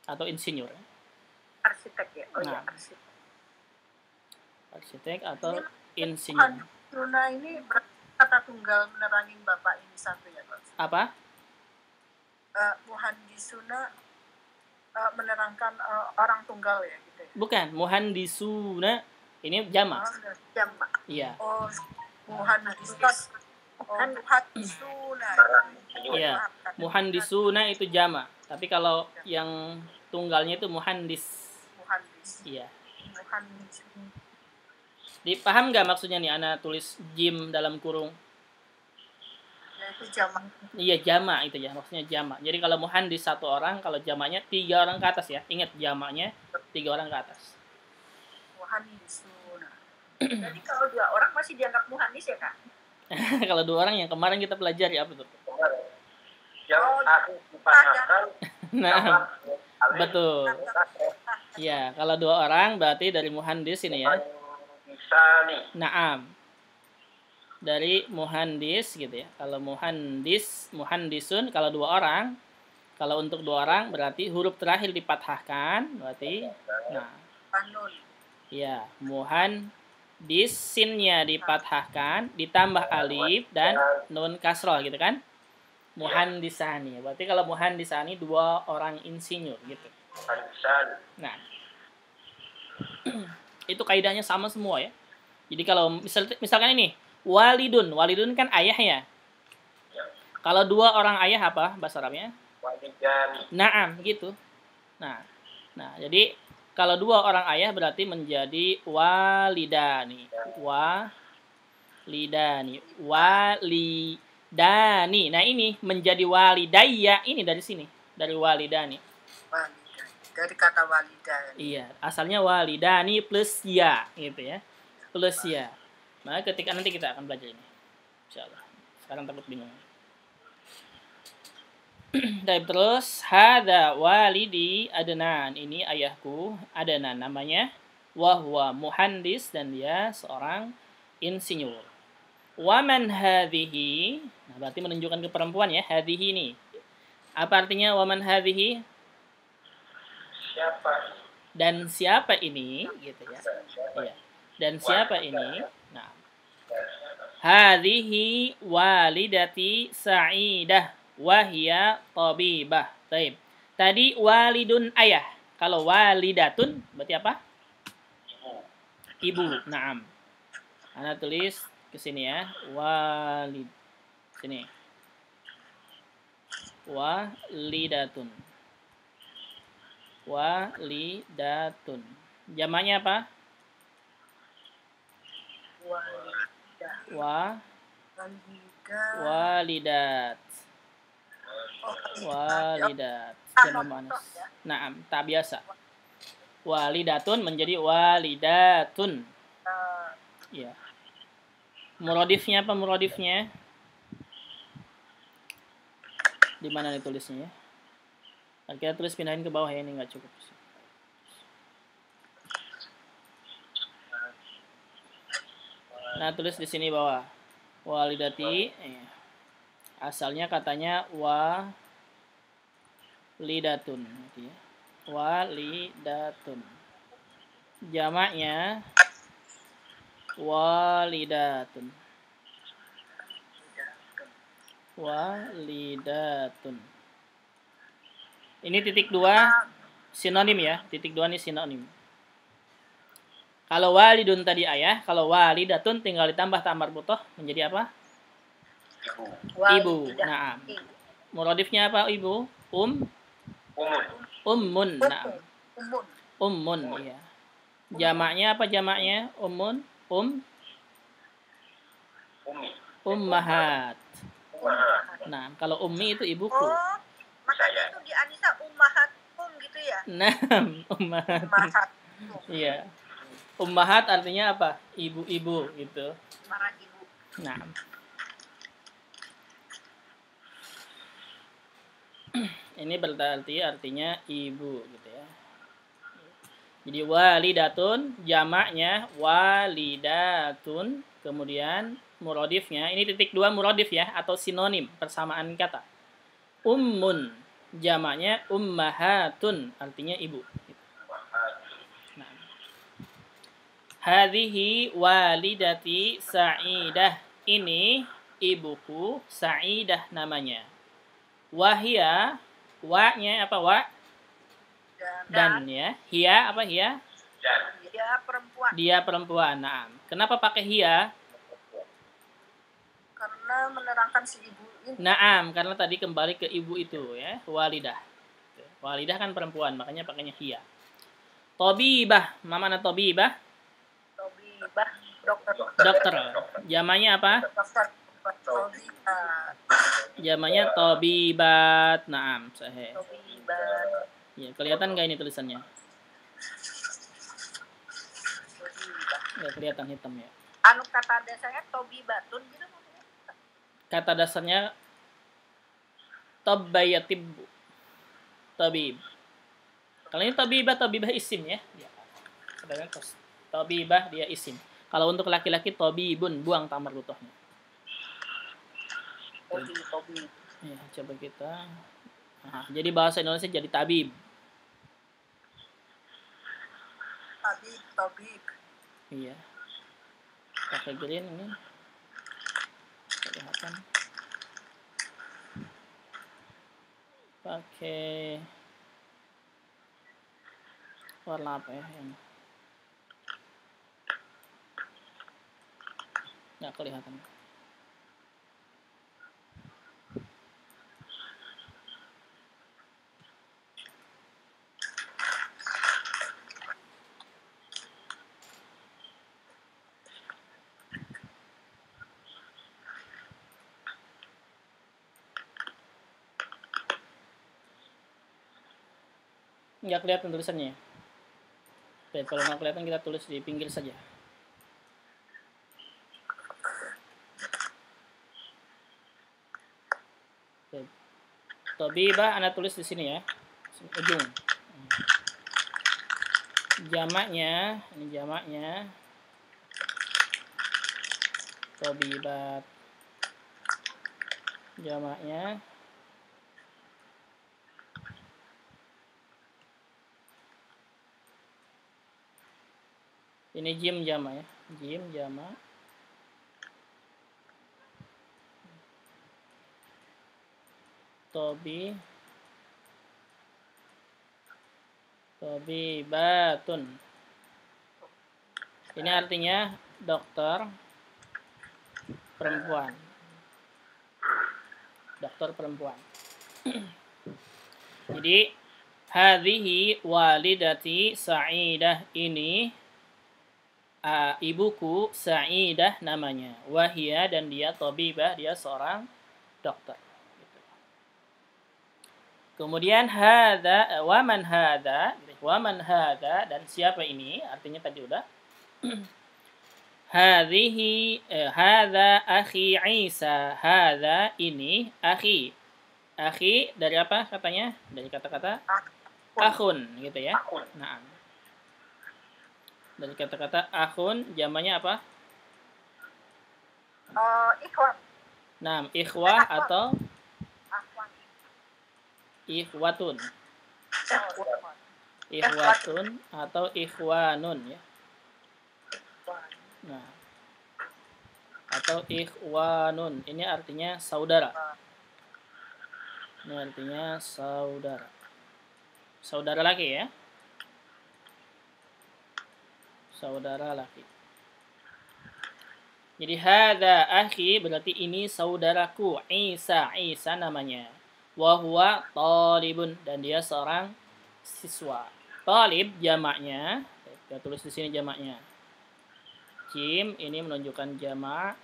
atau insinyur. Arsitek ya. Oh nah, ya, arsitek. Arsitek atau insinyur. Muhandisuna ini kata tunggal menerangi Bapak ini satu ya, Pak. Apa? Muhandisuna menerangkan orang tunggal ya gitu ya. Bukan, muhandisuna ini jamak. Jamak. Iya. Oh, muhandis. Muhandisuna. Iya. Muhandisuna itu jamak. Tapi kalau yang tunggalnya itu muhandis. Muhandis. Iya. Muhandis. Dipaham nggak maksudnya nih? Ana tulis jim dalam kurung. Ya, itu jamak. Iya, jamak itu ya. Maksudnya jamak. Jadi kalau muhandis satu orang, kalau jamaknya 3 orang ke atas ya. Ingat jamaknya 3 orang ke atas. Muhandisuna. Jadi kalau 2 orang masih dianggap muhandis ya, Kak? Kalau 2 orang yang kemarin kita pelajari apa tuh? Yang akhir dipatahkan. Nah, betul. Ya, kalau 2 orang berarti dari muhandis ini ya. Naam. Dari muhandis gitu ya. Kalau muhandisun kalau 2 orang. Kalau untuk 2 orang berarti huruf terakhir dipathahkan, berarti nah. Ya, muhandisinnya dipathahkan, ditambah alif dan nun kasroh gitu kan. Muhandisani. Berarti kalau muhandisani 2 orang insinyur gitu. Nah. Itu kaidahnya sama semua ya. Jadi kalau misalkan ini walidun kan ayah ya. Kalau dua orang ayah apa bahasa Arabnya? Walidan. Naam, gitu. Nah, jadi kalau dua orang ayah berarti menjadi walidani. Walidani. Nah, ini menjadi walidayya ini dari sini, dari walidani. Walidan. Dari kata walidan. Iya, asalnya walidani plus ya, gitu ya. Plus ya. Nah, ketika nanti kita akan belajar ini. Insyaallah. Sekarang takut bingung. Dan terus hada walidi Adnan, ini ayahku Adnan namanya, wahwa muhandis, dan dia seorang insinyur. Waman hadhihi, nah berarti menunjukkan ke perempuan ya, hadhihi ini. Apa artinya waman hadhihi? Siapa? Dan siapa ini, gitu ya. Iya. Dan siapa ini? Nah, hadhihi walidati Sa'idah wahia tabibah. Baik. Tadi walidun ayah. Kalau walidatun berarti apa? Ibu. Naam. Ana tulis ke sini ya. Walid. Sini. Walidatun. Walidatun. Jamaknya apa? Walidat. Walidat. Jamak muannas. Naam, tak biasa. Walidatun menjadi walidatun. Ya. Muradifnya apa muradifnya? Di mana ditulisnya ya? Kita tulis pindahin ke bawah ya, ini nggak cukup. Nah, tulis di sini bawah. Walidati. Asalnya katanya walidatun. Walidatun. Jamaknya walidatun. Walidatun. Ini titik 2 sinonim ya. Titik 2 ini sinonim. Kalau walidun tadi ayah, kalau walidatun tinggal ditambah ta marbuthah menjadi apa? Ibu. Nah, muradifnya apa ibu? Ummun. Nah. Ummun, iya. Jamaknya apa jamaknya? Ummahat. Nah, kalau ummi itu ibuku. Makanya itu di Anisa ummahat gitu ya. Nah, ummahat. Iya. Ummahat artinya apa? Ibu-ibu gitu. Para ibu. Nah. Ini berarti artinya ibu gitu ya. Jadi walidatun jamaknya walidatun, kemudian muradifnya ini titik 2 muradif ya atau sinonim persamaan kata. Ummun jamaknya ummahatun artinya ibu. Nah. Hadhihi walidati Sa'idah, ini ibuku Sa'idah namanya. Wahia, wa-nya apa wa? Dan ya. Hia apa hia? Dia perempuan. Dia perempuan. Nah, kenapa pakai hia? Karena menerangkan si ibu ini. Naam, karena tadi kembali ke ibu itu ya, walidah. Walidah kan perempuan, makanya pakainya hia. Tabibah, mana tabibah? Tabibah, dokter. Dokter. Jamannya apa? Dokter. Jamannya tabibat. Naam, sahih. Tabibat. Ya, kelihatan nggak ini tulisannya? Nggak kelihatan hitam ya. Anu kata dasarnya tabibatun gitu maksudnya. Kata dasarnya tabayatib. Tabib. Kalau ini tabibah isim ya. Tabibah dia isim. Kalau untuk laki-laki tabibun, buang ta marbuthahnya. Tabib. Ya, coba kita. Nah, jadi bahasa Indonesia jadi tabib. Tabib. Iya. Pakai green ini. Kelihatan. Pakai warna apa ya yang nggak kelihatan. nggak kelihatan tulisannya. Baik, kalau nggak kelihatan kita tulis di pinggir saja. Baik. Tabibah Anda tulis di sini ya, ujung. Jamaknya, ini jamaknya. Tabibat. Jamaknya ini jim jamak ya, jim jamak. Tabibatun. Ini artinya dokter perempuan. Dokter perempuan. Jadi hadhihi walidati Sa'idah, ini ibuku Sa'idah namanya. Wahia, dan dia tabibah, dia seorang dokter. Kemudian hadza wa man hadza, dan siapa ini? Artinya tadi udah. Hadhihi hadza akhi Isa. Hadza ini akhi. Akhi dari apa katanya? Dari kata-kata akhun gitu ya. Nah. Dari kata-kata akhun, jamannya apa? Ikhwan. Nah, ikhwah atau ikhwatun. Ikhwatun atau ikhwanun ya. Nah. Atau ikhwanun. Ini artinya saudara. Ini artinya saudara. Saudara laki ya. Saudara laki. Jadi hadza akhi berarti ini saudaraku Isa. Isa namanya. Wa huwa talibun, dan dia seorang siswa. Talib jamaknya, kita tulis di sini jamaknya. Jim ini menunjukkan jamak.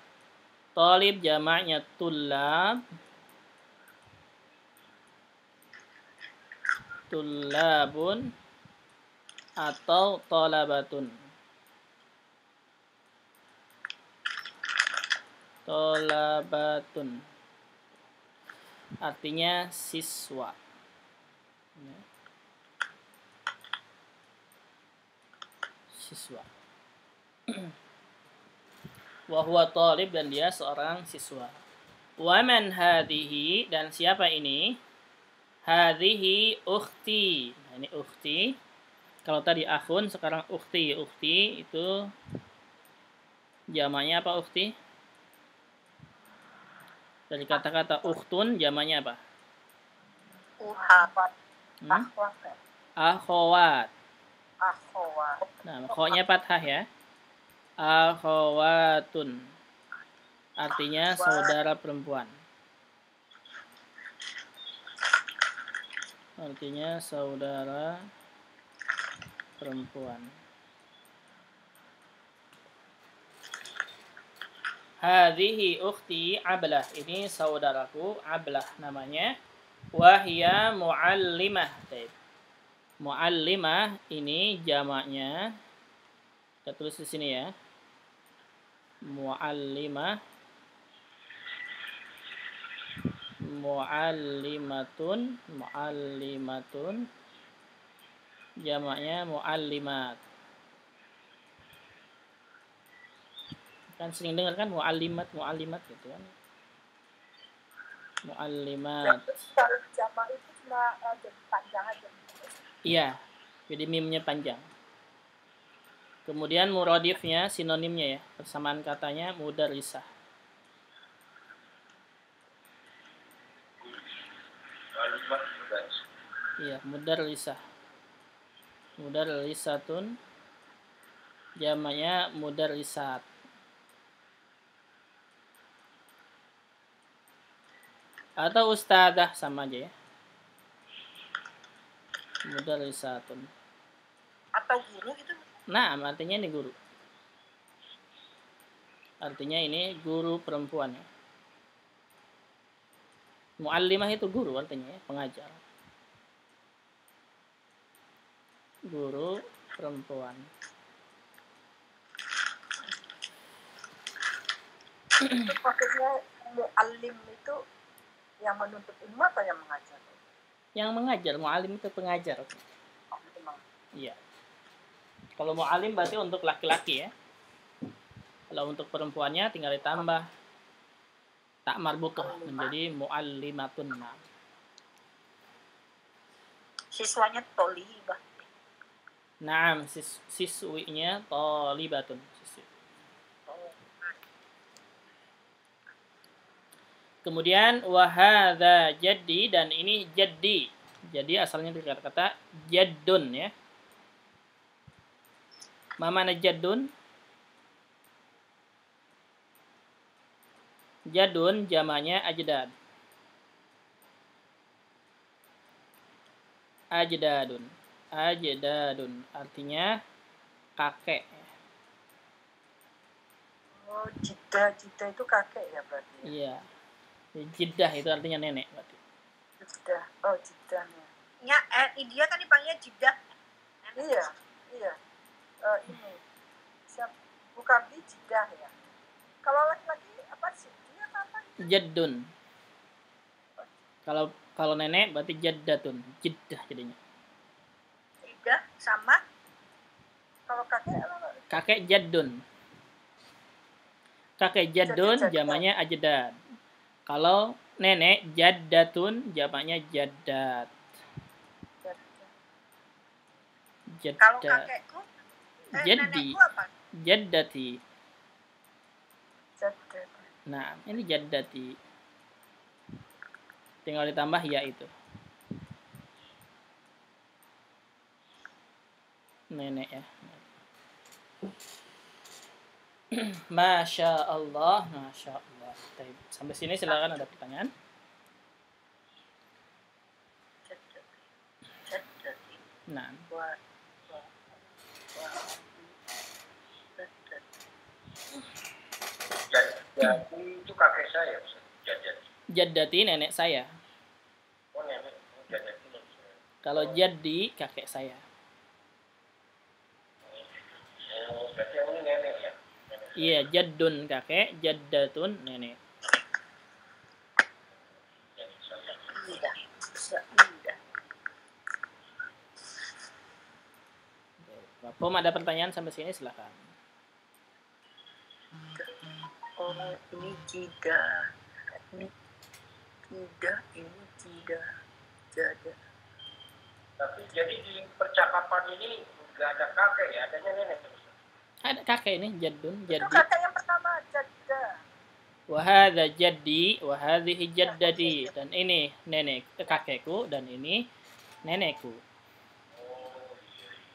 Talib jamaknya tullab. Tullabun atau talabatun. Talabatun artinya siswa. Siswa. Wa huwa talib, dan dia seorang siswa. Wa man hadhihi, dan siapa ini? Hadhihi ukhti. Nah, ini ukhti. Kalau tadi akhun, sekarang ukhti. Ukhti itu jamaknya apa ukhti? Dari kata-kata ukhtun, jamaknya apa? Ukhawat. Akhwat. Akhwat. Nah, kho-nya fathah ya. Akhwatun. Artinya saudara perempuan. Artinya saudara perempuan. Hadhihi ukhti Ablah. Ini saudaraku Ablah namanya. Wahia muallimah. Muallimah ini jamaknya. Kita tulis di sini ya. Muallimah. Muallimatun. Muallimatun. Jamaknya muallimat. Kan sering dengar kan muallimat gitu kan. Muallimat. Jamak itu cuma panjang aja. Iya, jadi mimnya panjang. Kemudian muradifnya, sinonimnya ya, persamaan katanya mudarrisah. Iya, mudarrisah. Mudarrisatun. Jamaknya mudarrisat. Atau ustadzah, sama aja ya. Mudarrisatun. Atau guru gitu. Nah, artinya ini guru. Artinya ini guru perempuan ya. Muallimah itu guru artinya ya, pengajar. Guru perempuan. Itu maksudnya mu'allim itu yang menuntut ilmu atau yang mengajar? Yang mengajar, mu'allim itu pengajar. Iya. Kalau mu'allim berarti untuk laki-laki ya. Kalau untuk perempuannya tinggal ditambah tak marbutoh menjadi mu'allimatun. Siswanya tolibah. Naam, siswinya talibatun. Kemudian wahadha jaddi, dan ini jaddi. Jadi asalnya dari kata-kata jaddun ya. Ma mana jaddun? Jadun jamanya ajdad. Ajdadun artinya kakek. Oh, jiddah itu kakek ya berarti. Iya. Jiddah itu artinya nenek berarti. Jiddah. Oh, jiddahnya. Ya, dia kan dipanggilnya Jiddah. Iya. Ini. Bukan di jiddah ya. Kalau laki-laki apa sih? Dia apa? Jaddun. Kalau nenek berarti jaddatun. Jiddah jadinya. Jiddah sama Kalau kakek apa? Kakek jaddun. Kakek jaddun jamaknya ajdad. Kalau nenek jaddatun jamaknya jaddat. Kalau kakekku Jaddi. nenekku apa? Jaddati. Jaddat. Nah, ini jaddati. Tinggal ditambah ya itu. Nenek ya. Masya Allah. Sampai sini silakan ada pertanyaan. Nah, Jadi itu kakek saya, jaddati nenek saya. Oh, nenek. Jadati. Kalau jaddi kakek saya. Oh, berarti yang ini nenek ya? Iya, jaddun kakek, jaddatun nenek. Bapak ada pertanyaan sampai sini silakan. Oh, ini jida. Ini jida, ini jida. Jada. Tapi jadi di percakapan ini nggak ada kakek ya, adanya nenek. Ada kakek ini jaddun, Itu jaddi. kakek yang pertama, jada. Wa hadza jaddi wa hadhihi jaddati, dan ini nenek kakekku dan ini nenekku.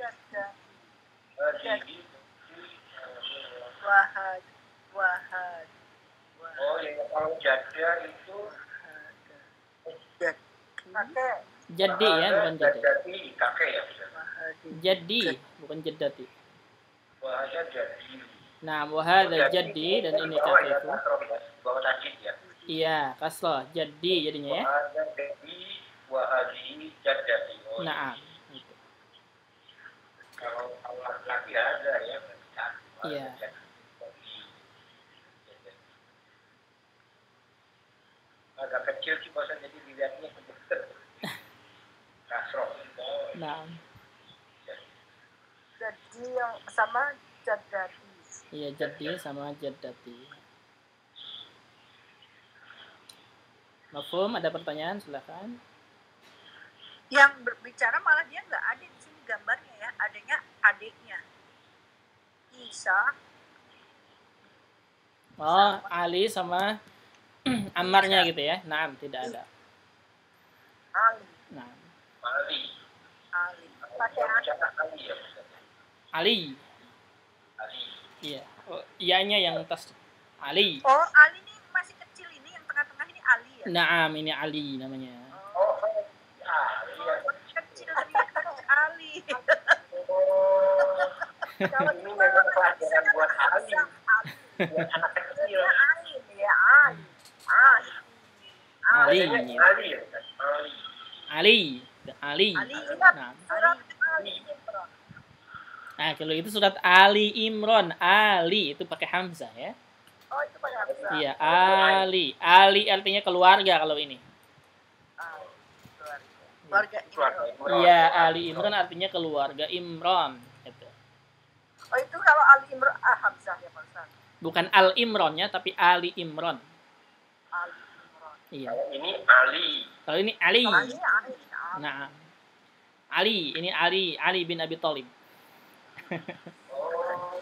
Jada. Jadi Wahad. oh ya, kalau jada itu Kakek. Jaddi ya, bukan jaddati. Jadi kakek ya. Jaddi, bukan jaddati. Wahada jadi. Nah, wa hadza jaddi, dan ini kakekku. Bawah tajid ya. Iya, kasroh, jaddi jadinya ya. Wahada jadi, wahadi jadati. Nah, Kalau laki-laki ada ya. iya. Agak kecil sih bahasa, jadi dilihatnya kasroh. Nah, Jadi yang sama jadati. iya jaddi sama jaddati. Mafhum, ada pertanyaan silakan. Yang berbicara malah dia nggak ada di sini gambarnya ya, adanya adiknya. Isa. Oh, Ali sama Ammarnya gitu ya. Nah, tidak ada. Ali. Nah, Ali. Pakai Ali ya. Ali. Ali. Iya. Oh, ianya yang atas. Ali. Oh, Ali ini masih kecil, ini yang tengah-tengah ini Ali ya. Naam, ini Ali namanya. Oh, Ali ya. Kecil dia Ali. Oh, ini memang pelajaran buat Ali. Buat anak kecil. Ali ya, Ali. Ali. Ali ya. Ali. Ali. Ali. Ali. Nah, Ali. Nah, kalau itu surat Ali Imran. Ali itu pakai hamzah ya. Oh, itu pakai hamzah. Iya, Ali. Ali artinya keluarga kalau ini. Keluarga Imran. Iya, Ali Imran artinya keluarga Imran. Gitu. Oh, itu kalau Ali Imran hamzah ya Pak Ustaz. Bukan Al Imronnya, tapi Ali Imran. Ali Imran. Iya. Ini Ali. Kalau ini Ali. Oh, ini Ali. Nah, Ali. Ini Ali bin Abi Thalib. Oh.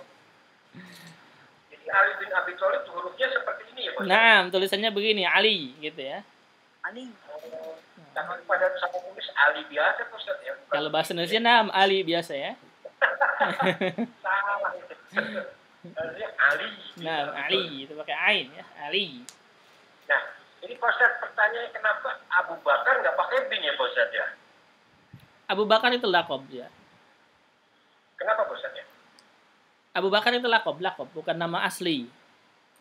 Jadi Ali bin Abi Thalib hurufnya seperti ini ya Pak? Nah, tulisannya begini, Ali gitu ya. Ali. Tapi pada saya tulis Ali biasa Pak Ustaz ya. Bukan Kalau bahasa Indonesia nam Ali biasa ya. salah. Harusnya Ali. Nah, Ali itu pakai ain ya, Ali. Nah, ini Pak Ustaz pertanyaannya kenapa Abu Bakar nggak pakai bin ya Pak Ustaz ya? Abu Bakar itu lakob ya. Kenapa Pak Ustaz ya? Abu Bakar itu lakob, bukan nama asli.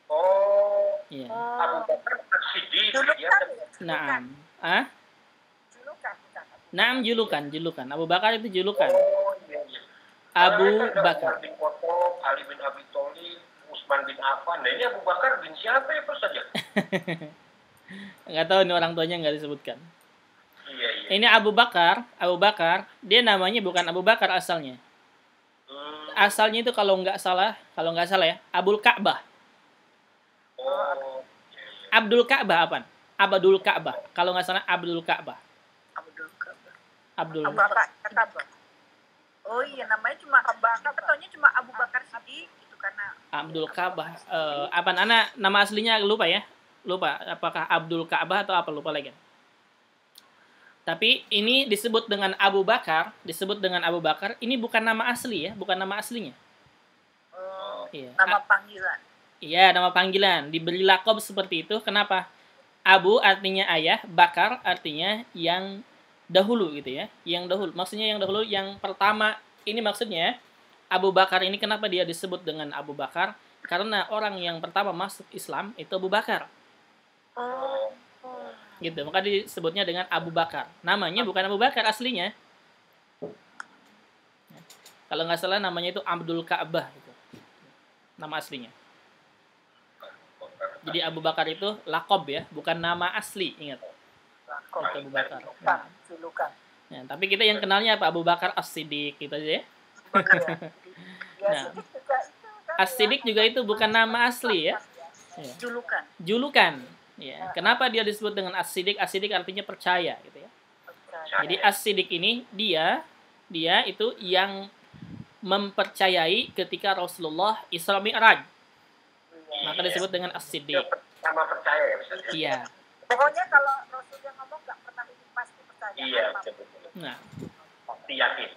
Oh, Iya. Abu Bakar As-Siddiq dia. Julukan ya? Naam. Ah? Julukan bukan. Naam julukan. Abu Bakar itu julukan. Oh, iya, iya. Abu Karena kan ada Bakar. Umar bin Khattab, Ali bin Abi Thalib, Utsman bin Affan. Nah, ini Abu Bakar bin siapa ya Pak Ustaz ya? Nggak tahu ini orang tuanya nggak disebutkan. Iya, iya. Ini Abu Bakar, dia namanya bukan Abu Bakar asalnya. Asalnya itu kalau nggak salah ya, Abdul Ka'bah. Oh, Abdul Ka'bah apa? Abdul Ka'bah. Kalau nggak salah Abdul Ka'bah. Abdul Ka'bah. Abdul. Abu Bakar Ka'bah. Oh iya, namanya cuma Abu Bakar. Katanya cuma Abu Bakar Siddiq gitu karena Abdul Ka'bah. Apa anak nama aslinya lupa ya? Lupa. Apakah Abdul Ka'bah atau apa? Lupa lagi. Tapi ini disebut dengan Abu Bakar. Ini bukan nama asli ya, bukan nama aslinya. Iya. nama panggilan. Iya, nama panggilan. Diberi lakob seperti itu. Kenapa? Abu artinya ayah, Bakar artinya yang dahulu gitu ya. Yang dahulu. Maksudnya yang dahulu, yang pertama. Ini maksudnya Abu Bakar ini kenapa dia disebut dengan Abu Bakar? Karena orang yang pertama masuk Islam itu Abu Bakar. Gitu. Maka disebutnya dengan Abu Bakar. Namanya bukan Abu Bakar aslinya. Kalau nggak salah namanya itu Abdul Ka'bah gitu. Nama aslinya. Jadi Abu Bakar itu lakob ya, bukan nama asli, ingat. Itu Abu Bakar. Nah. Julukan. Nah, tapi kita yang kenalnya apa? Abu Bakar As-Siddiq gitu aja ya. Nah, As-Siddiq juga itu bukan nama asli ya. Julukan. Ya. Kenapa dia disebut dengan As-Siddiq? As-Siddiq artinya percaya gitu ya. Jadi As-Siddiq ini dia itu yang mempercayai ketika Rasulullah Isra Mi'raj. Maka disebut dengan As-Siddiq. Sama percaya ya Ustaz? Iya. Pokoknya kalau Rasulullah ngomong nggak pernah ini pasti percaya. Iya, betul. Nah, Pasti yakin.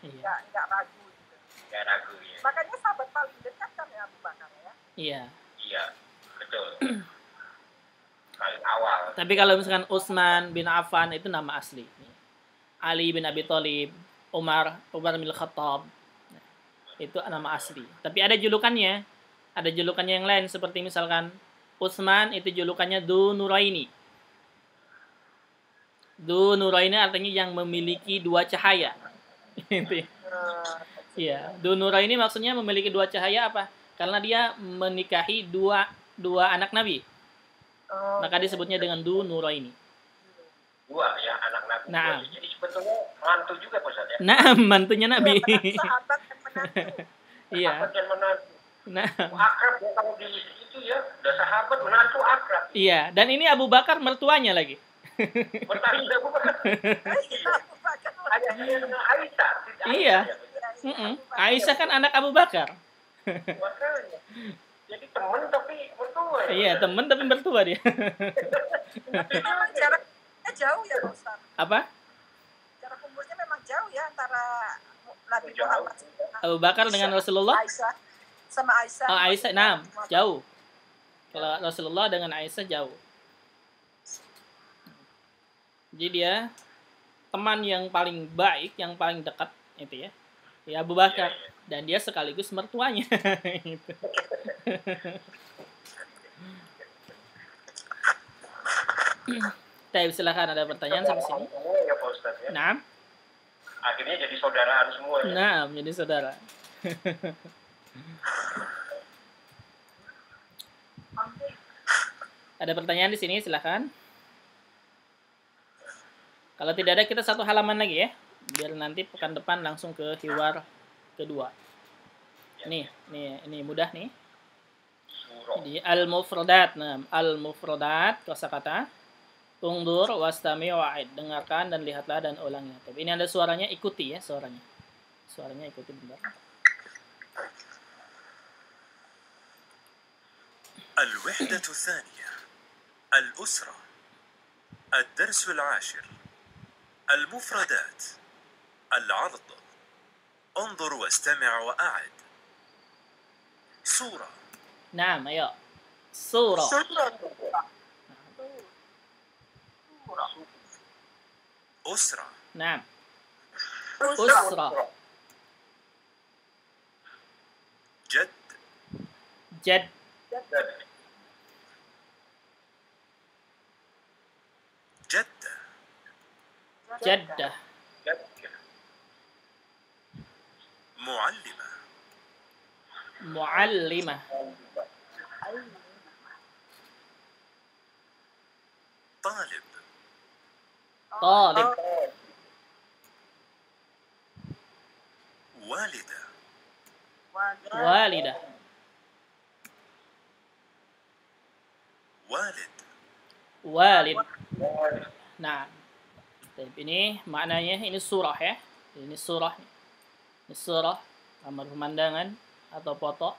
iya. Nggak ragu gitu. Nggak ragu ya. Makanya sahabat paling dekat kan ya Abu Bakar ya. Iya. Iya, betul. Paling awal. Tapi kalau misalkan Utsman bin Affan itu nama asli. Ali bin Abi Thalib, Umar bin Khattab. Itu nama asli. Tapi ada julukannya. Ada julukannya yang lain seperti misalkan Utsman itu julukannya Du Nuraini. Du Nuraini artinya yang memiliki dua cahaya. Iya, Du Nuraini maksudnya memiliki dua cahaya apa? Karena dia menikahi dua anak Nabi. Maka disebutnya dengan Du Nuraini. Dua ya anak Nabi. Nah. Jadi sebetulnya mantu juga Pak Ustaz ya. Nah, mantunya Nabi. Sahabat dan menantu. Iya. Sahabat dan menantu. Nah, Akrab ya kalau di itu ya, udah sahabat menantu akrab. iya, dan ini Abu Bakar mertuanya lagi. Bertanya bukan? Ayahnya Aisyah. Iya. Aisyah kan anak Abu Bakar. Makanya. Jadi teman tapi mertua ya. Iya, teman tapi mertua dia. Tapi memang jaraknya jauh ya Pak Ustaz. Apa? Jarak umurnya memang jauh ya antara Nabi Muhammad Abu Bakar dengan Rasulullah? Aisyah sama Aisyah. Oh, Aisyah, nah, jauh. Kalau Rasulullah dengan Aisyah jauh. Jadi dia teman yang paling baik, yang paling dekat itu ya. Ya Abu Bakar. Dan dia sekaligus mertuanya. Gitu. Tapi silakan ada pertanyaan sampai sini. Ya Pak Ustaz ya. Nah. Akhirnya jadi saudaraan semua ya. Nah, menjadi saudara. Ada pertanyaan di sini, silakan. Kalau tidak ada, kita satu halaman lagi ya, biar nanti pekan depan langsung ke hiwar kedua. Nih, ini mudah nih. Di al-mufradat. Nah, al-mufradat kosakata. Ungdur wastami wa'id. Dengarkan dan lihatlah dan ulangnya. Tapi ini ada suaranya, ikuti ya suaranya. Suaranya ikuti bentar. الوحدة الثانية الأسرة الدرس العاشر المفردات العرض انظر واستمع وأعد صورة Naam, ayo. Surah. أسرة Naam. Usra. جد Jad. جدة Jaddah. معلمة Muallimah. طالب Talib. والدة Walidah. والد Walid. Nah, ini maknanya, ini surah ya. Ini surah. Ini surah, kamar pemandangan atau foto.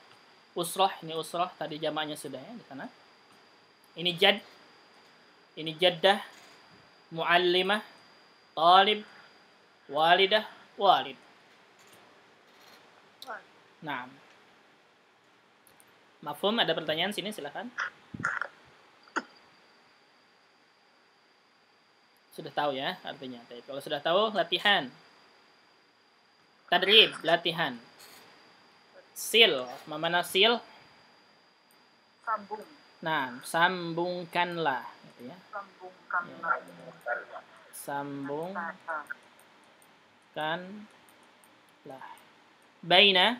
Usrah, ini usrah, tadi jamaknya sudah ya di sana. Ini jad. Ini jaddah. Muallimah. Talib. Walidah. Walid. Nah. Mafhum, ada pertanyaan sini silakan. Sudah tahu ya artinya. Kalau sudah tahu, latihan. Tadrib, latihan. Sil, mana sil? Sambung. Nah, sambungkanlah, gitu ya. Sambungkanlah. Sambungkanlah. Baina,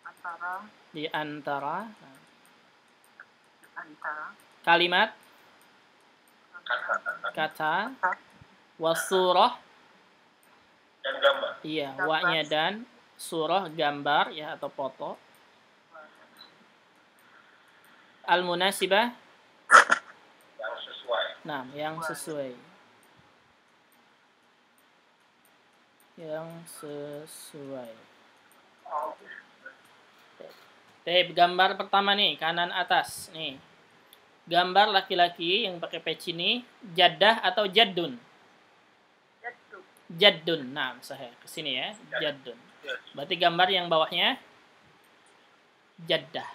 Antara. di antara. Antara. Kalimat, kata, wasurah, Dan gambar. iya, wa-nya dan surah, gambar ya atau foto. Al-munasibah, Yang sesuai. nah, yang sesuai. Yang sesuai. Gambar pertama nih, kanan atas nih. Gambar laki-laki yang pakai peci ini, jaddah atau jaddun? Jaddun. Nah, saya ke sini ya, jaddun. Berarti gambar yang bawahnya jaddah.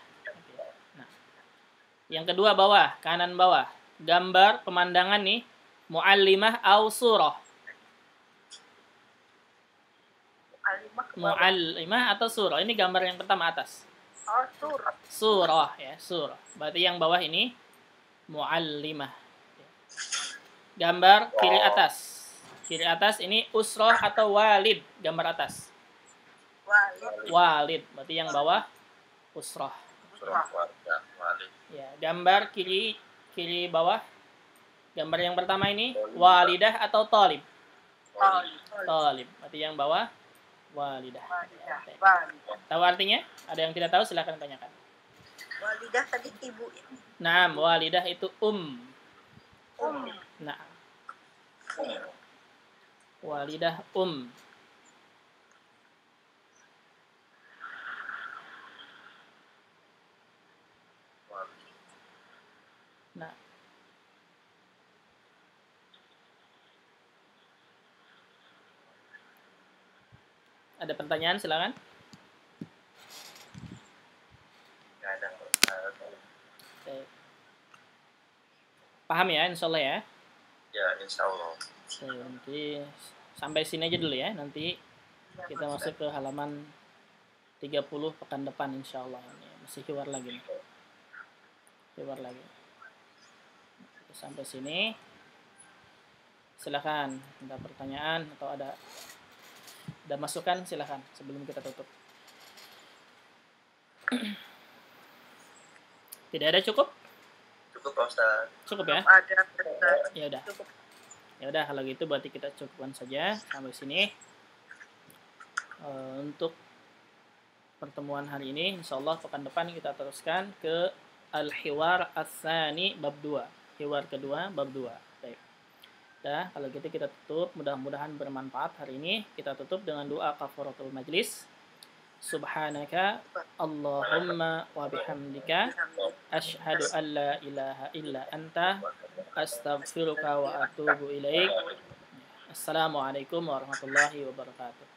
Nah. Yang kedua bawah, kanan bawah. Gambar pemandangan nih, muallimah au surah. Muallimah atau surah. Ini gambar yang pertama atas. Oh, surah. Surah ya, surah. Berarti yang bawah ini muallimah. Gambar kiri atas. Kiri atas ini usrah atau walid, gambar atas. Walid. Berarti yang bawah usrah. Ya, gambar kiri bawah. Gambar yang pertama ini walidah atau talib. Talib. Berarti yang bawah walidah. Tahu artinya? Ada yang tidak tahu silakan tanyakan. Walidah tadi ibu ya. Nah, walidah itu Nah. Walidah Nah. Ada pertanyaan silakan. Paham ya, insyaallah ya? Ya, insyaallah. Nanti sampai sini aja dulu ya. Nanti kita masuk ke halaman 30 pekan depan insyaallah. Ini masih hiwar lagi nih. Hiwar lagi. Sampai sini. Silakan, ada pertanyaan atau ada masukan silakan sebelum kita tutup. Tidak ada cukup? Cukup Pak Ustaz. Cukup ya? Ada. Ya udah. Cukup. Ya udah kalau gitu berarti kita cukupkan saja sampai sini. Untuk pertemuan hari ini insyaallah pekan depan kita teruskan ke al-hiwar ats-tsani bab 2. Hiwar kedua bab 2. Baik. Dah, kalau gitu kita tutup. Mudah-mudahan bermanfaat hari ini. Kita tutup dengan doa kafaratul majlis. Subhanaka Allahumma wa bihamdika asyhadu an la ilaha illa anta astaghfiruka wa atubu ilaik. Assalamualaikum warahmatullahi wabarakatuh.